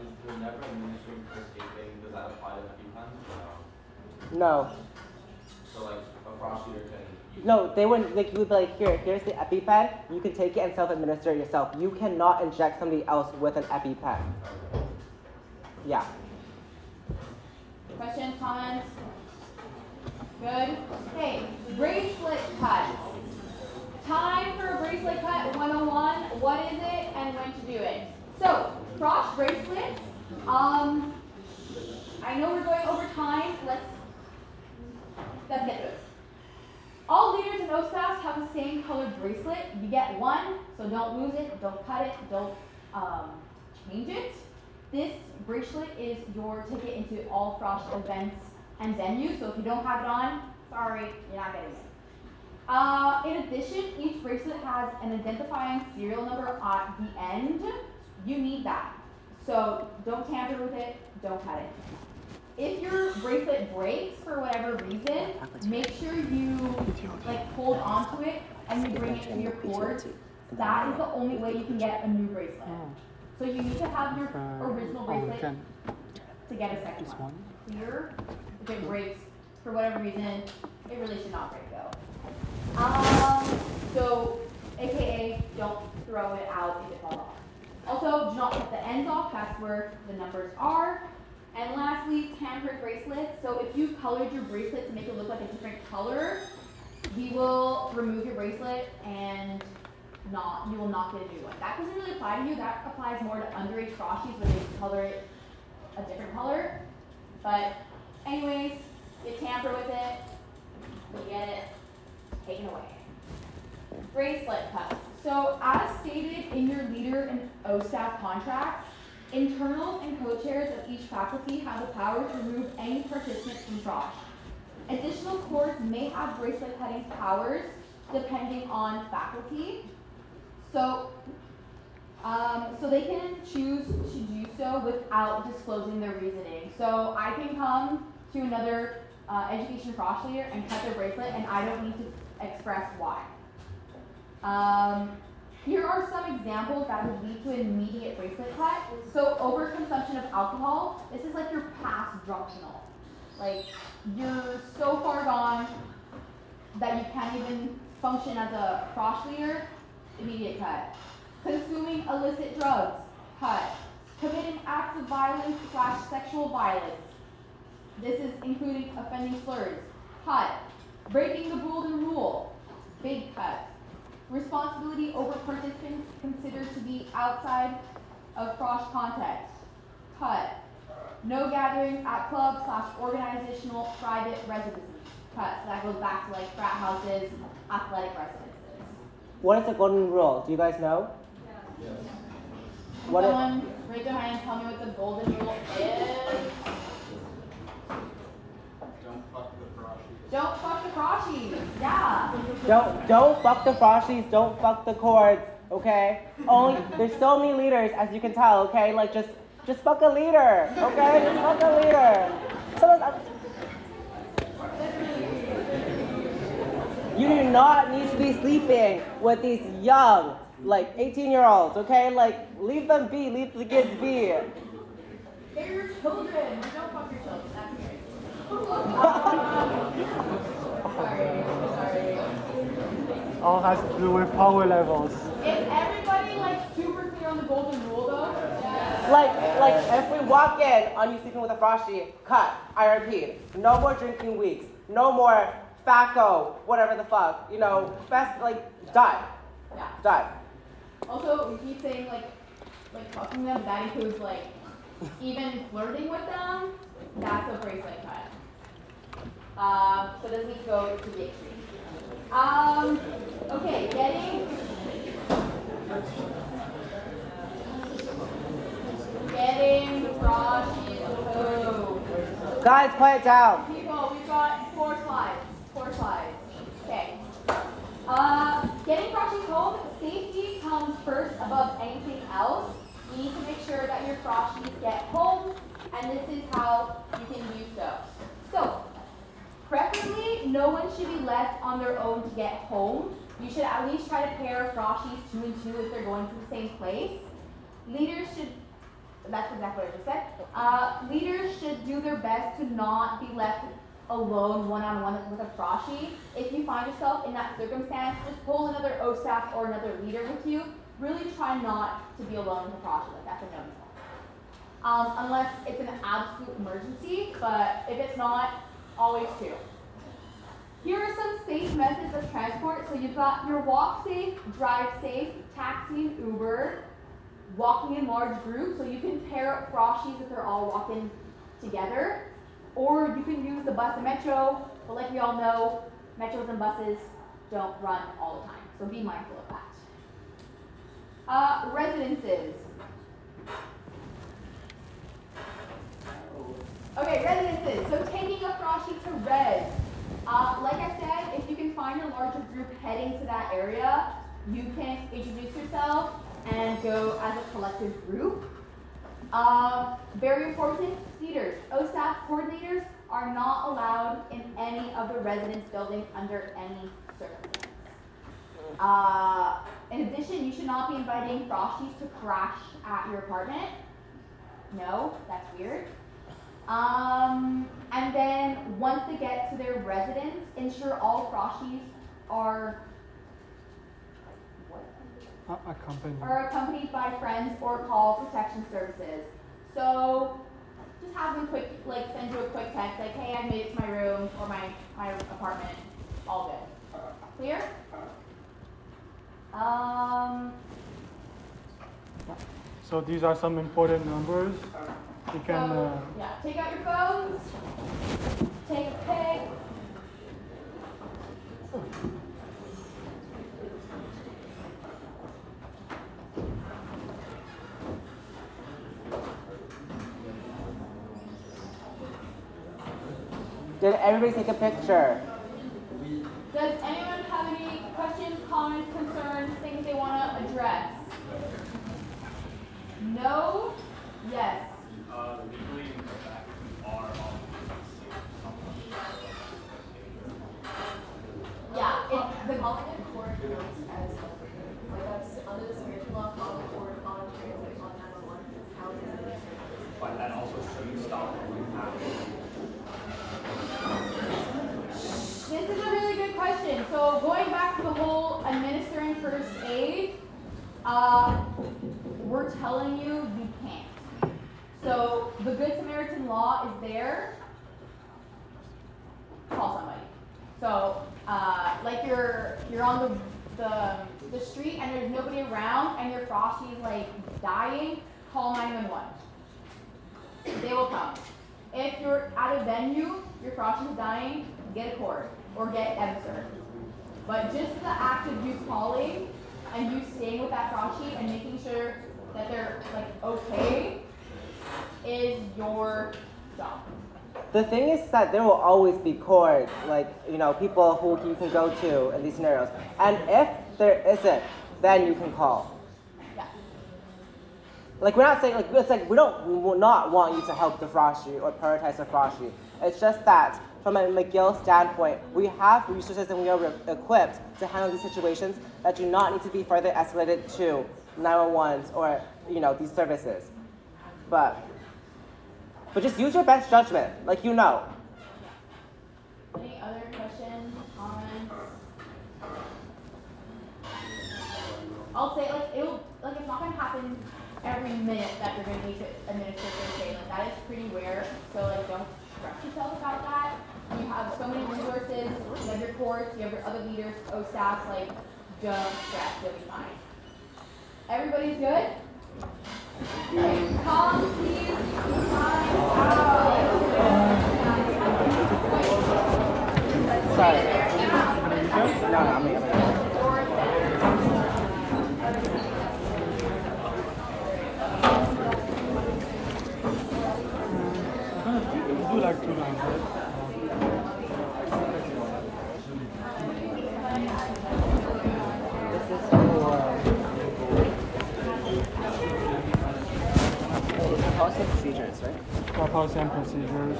Is the never administering first aid thing, does that apply to EpiPens or no? No. So like a frosh eater can use No, they wouldn't, like, you would be like, here's the EpiPen, you can take it and self-administer it yourself. You cannot inject somebody else with an EpiPen. Yeah. Questions, comments? Good. Okay, bracelet cut. Time for a bracelet cut 101. What is it and when to do it? So, frosh bracelets. I know we're going over time. Let's get to it. All leaders and O-staffs have the same colored bracelet. You get one, so don't lose it, don't cut it, don't change it. This bracelet is your ticket into all frosh events and venues, so if you don't have it on, sorry, you're not getting it. In addition, each bracelet has an identifying serial number at the end. You need that. So don't tamper with it, don't cut it. If your bracelet breaks for whatever reason, make sure you like hold onto it and you bring it to your cord. That is the only way you can get a new bracelet. So you need to have your original bracelet to get a second one. Clear? If it breaks for whatever reason, it really should not break though. So AKA don't throw it out if it falls off. Also, do not cut the ends off, that's where the numbers are. And lastly, tampered bracelets. So if you colored your bracelet to make it look like a different color, we will remove your bracelet and you will not get a new one. That doesn't really apply to you. That applies more to underage froshies where they color it a different color. But anyways, you tamper with it, you get it taken away. Bracelet cuts. So as stated in your leader and O-staff contracts, internals and co-chairs of each faculty have the power to remove any participant from frosh. Additional corps may have bracelet cutting powers depending on faculty. So they can choose to do so without disclosing their reasoning. So I can come to another education frosh leader and cut their bracelet, and I don't need to express why. Here are some examples that would lead to an immediate bracelet cut. So overconsumption of alcohol, this is like your past drunk signal. Like you're so far gone that you can't even function as a frosh leader, immediate cut. Consuming illicit drugs, cut. Committing acts of violence / sexual violence. This is including offending slurs, cut. Breaking the golden rule, big cut. Responsibility over participants considered to be outside of frosh context, cut. No gatherings at clubs / organizational private residences, cut. So that goes back to like frat houses, athletic residences. What is the golden rule? Do you guys know? Yes. What Someone raise their hand and tell me what the golden rule is. Don't fuck the froshies. Don't fuck the froshies. Yeah. Don't fuck the froshies, don't fuck the cords, okay? Only there's so many leaders as you can tell, okay? Like just fuck a leader, okay? Just fuck a leader. You do not need to be sleeping with these young, like 18-year-olds, okay? Like leave them be, leave the kids be. They're your children. Don't fuck your children. That's great. Sorry. All has to do with power levels. Is everybody like super clear on the golden rule though? Yeah. Like if we walk in on you sleeping with a frosty, cut. I repeat, no more drinking weeks, no more FACO, whatever the fuck, best done. Yeah. Done. Also, we keep saying like fucking them. That includes like even flirting with them. That's a bracelet cut. So this needs to go to the extreme. Okay, getting froshy. Oh. Guys, quiet down. People, we've got 4 slides. 4 slides. Okay. Getting froshies home, safety comes first above anything else. You need to make sure that your froshies get home, and this is how you can do so. So, preferably, no one should be left on their own to get home. You should at least try to pair froshies 2 and 2 if they're going to the same place. Leaders should, that's exactly what I just said. Leaders should do their best to not be left alone one-on-one with a froshie. If you find yourself in that circumstance, just pull another O-staff or another leader with you. Really try not to be alone with a froshie, like that's a no-no. Unless it's an absolute emergency, but if it's not, always 2. Here are some safe methods of transport. So you've got your walk safe, drive safe, taxi and Uber, walking in large groups. So you can pair up froshies if they're all walking together. Or you can use the bus and metro, but like we all know, metros and buses don't run all the time. So be mindful of that. Residences. Okay, residences. So taking a froshie to res. Like I said, if you can find a larger group heading to that area, you can introduce yourself and go as a collective group. Very important, leaders. O-staff coordinators are not allowed in any of the residence buildings under any circumstance. In addition, you should not be inviting froshies to crash at your apartment. No, that's weird. And then once they get to their residence, ensure all froshies are accompanied by friends or call protection services. So just have them send you a quick text like, hey, I made it to my room or my apartment, all good. Clear? So these are some important numbers. You can. Yeah, take out your phones. Take a pic. Did everybody take a picture? Does anyone have any questions, comments, concerns, things they want to address? No? Yes. Legally, are all yeah, the calling in court counts as like that's under the immigration law, calling court on transit on 911 counts as a service. but that also shouldn't stop from happening. This is a really good question. So going back to the whole administering first aid, we're telling you can't. So the Good Samaritan law is there. Call somebody. So like you're on the street and there's nobody around and your froshie's like dying, call 911. They will come. If you're at a venue, your froshie's dying, get a cord or get EBSER. But just the act of you calling and you staying with that froshie and making sure that they're like okay is your job. The thing is that there will always be cords, people who you can go to in these scenarios. And if there isn't, then you can call. Yeah. We're not saying, we will not want you to help the froshie or prioritize the froshie. It's just that from a McGill standpoint, we have resources and we are equipped to handle these situations that do not need to be further escalated to 911s or, these services. But just use your best judgment, Any other questions, comments? I'll say it's not gonna happen every minute that you're going to need to administer first aid. Like, that is pretty rare, so like don't stress yourself about that. You have so many resources, you have your course, you have your other leaders, staffs, like don't stress, you'll be fine. Everybody's good? Calm, please. Sorry. No, I'm here. Do like 2 lines, right? This is for policy and procedures, right? Policy and procedures.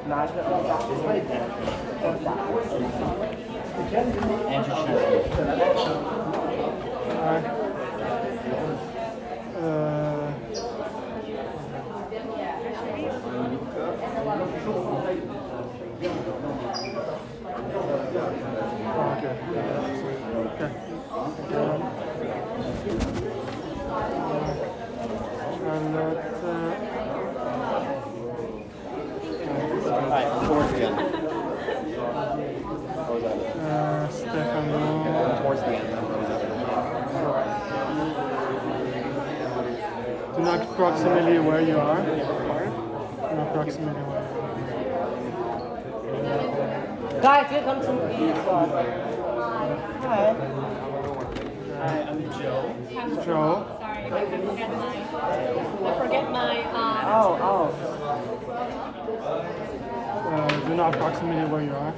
Management of practice. Towards the end. Towards the end. Do not proximally where you are. Do not proximally where you are. Guys, you come to me. Hi. Hi, I'm Joe. Joe. Sorry, I forget my Do not proximally where you are.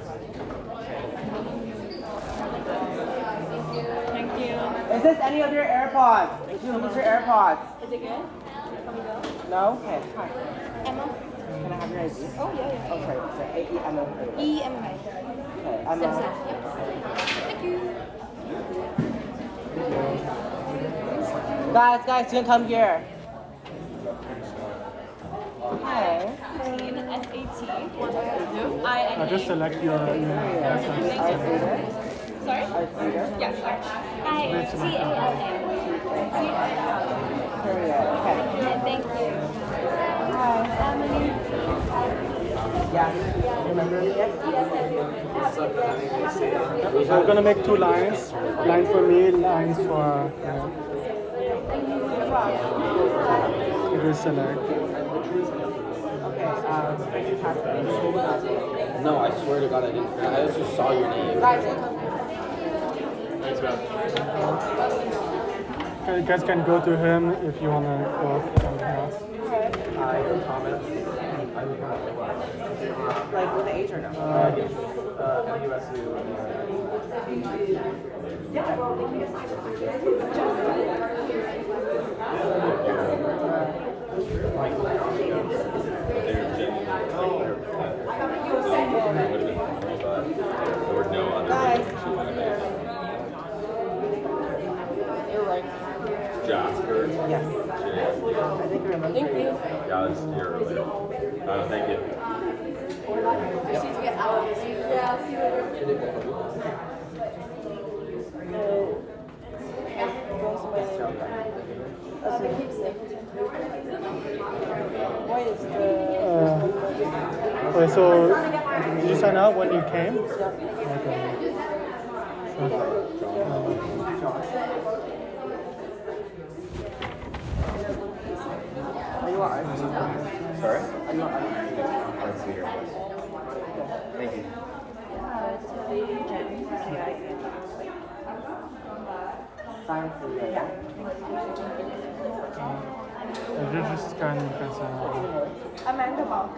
Thank you. Is this any of your AirPods? Did you lose your AirPods? Is it good? Can we go? No? Okay, hi. Emma? Can I have your ID? Oh, yeah. Oh, sorry. E-M-A. E-M-A. Okay, Emma. Thank you. Guys, you can come here. Hi. S-A-T. Just select your Sorry? Yes, sorry. I-T-A-L-A. Okay. Thank you. Hi. Emily. Yes. Remember me yet? So I'm gonna make 2 lines. Line for me, lines for you just select. No, I swear to God I didn't. I just saw your name. Thanks, man. You guys can go to him if you wanna go. Hi, I'm Thomas. Like with the age or no? Yes. MUSU. Guys. You're right. Jasper. Yes. Jay. I think you remember. Thank you. Yeah, I was here earlier. Thank you. Proceed to get out of this. Yeah, I'll see you later. Wait, so did you sign up when you came? Okay. Are you alright? Sorry? Are you alright? Let's see here. Thank you. Science leader. Yeah. If you just scan, you can sign up. Amanda Bach.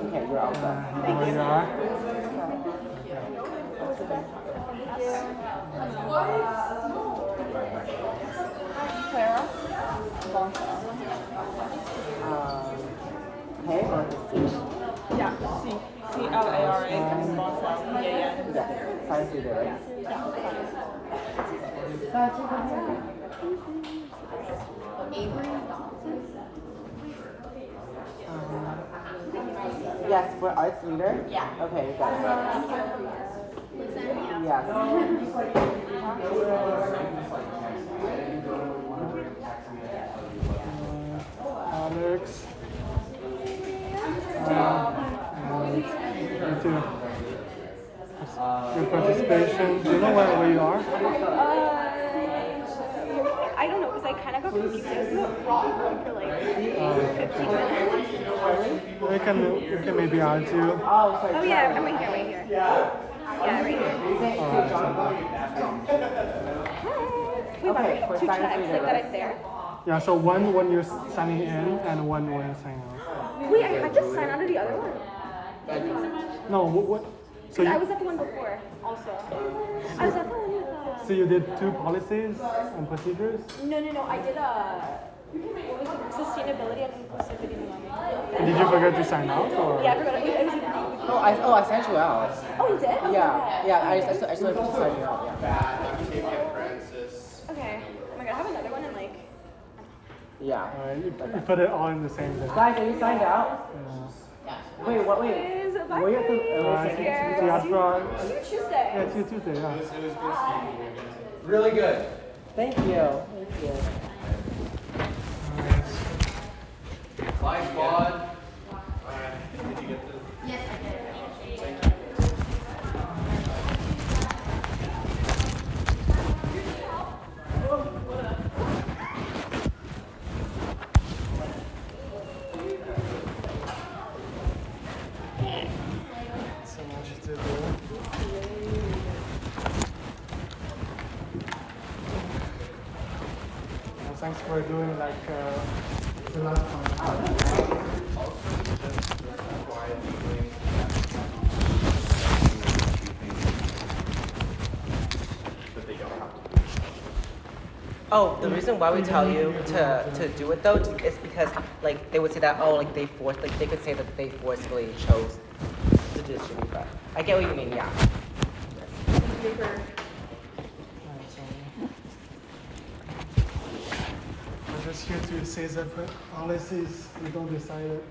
Okay, you're all set. Thank you. You are? Clara? Hey, or C? Yeah, C-C-L-A-R-A. Yeah, science leader, right? Yes, for arts leader? Yeah. Okay, got it. Yes. Alex. Thank you. Your participation. Do you know where you are? I don't know because I kind of got confused. I was in the wrong room for like 15 minutes. We can maybe add you. Oh, sorry. Oh yeah, I'm right here. Yeah, right here. Wait, why Okay, do we have two checks like that I'm there? Yeah, so one when you're signing in and one when you're signing out. Wait, I had to sign on to the other one. No, what? So I was at the one before also. I was at the one with So you did 2 policies and procedures? No, I did what was it? Sustainability and inclusivity. And did you forget to sign out or? Yeah, I forgot. It was I sent you out. Oh, you did? Yeah. I just wanted to sign you out. Yeah. Okay. Oh my god, I have another one in like. Yeah. You put it all in the same thing. Guys, are you signed out? Yeah. Wait, what? Wait. Were you at the? See you Tuesday. Yeah, see you Tuesday. Yeah. It was good seeing you again. Really good. Thank you. Thank you. Bye, squad. Did you get this? Yes, I did. Thank you. So much to do. Well, thanks for doing like the last one. Oh, the reason why we tell you to do it though is because like they would say that they could say that they forcefully chose to distribute that. I get what you mean, yeah. I'm just here to say that policies we don't decide it.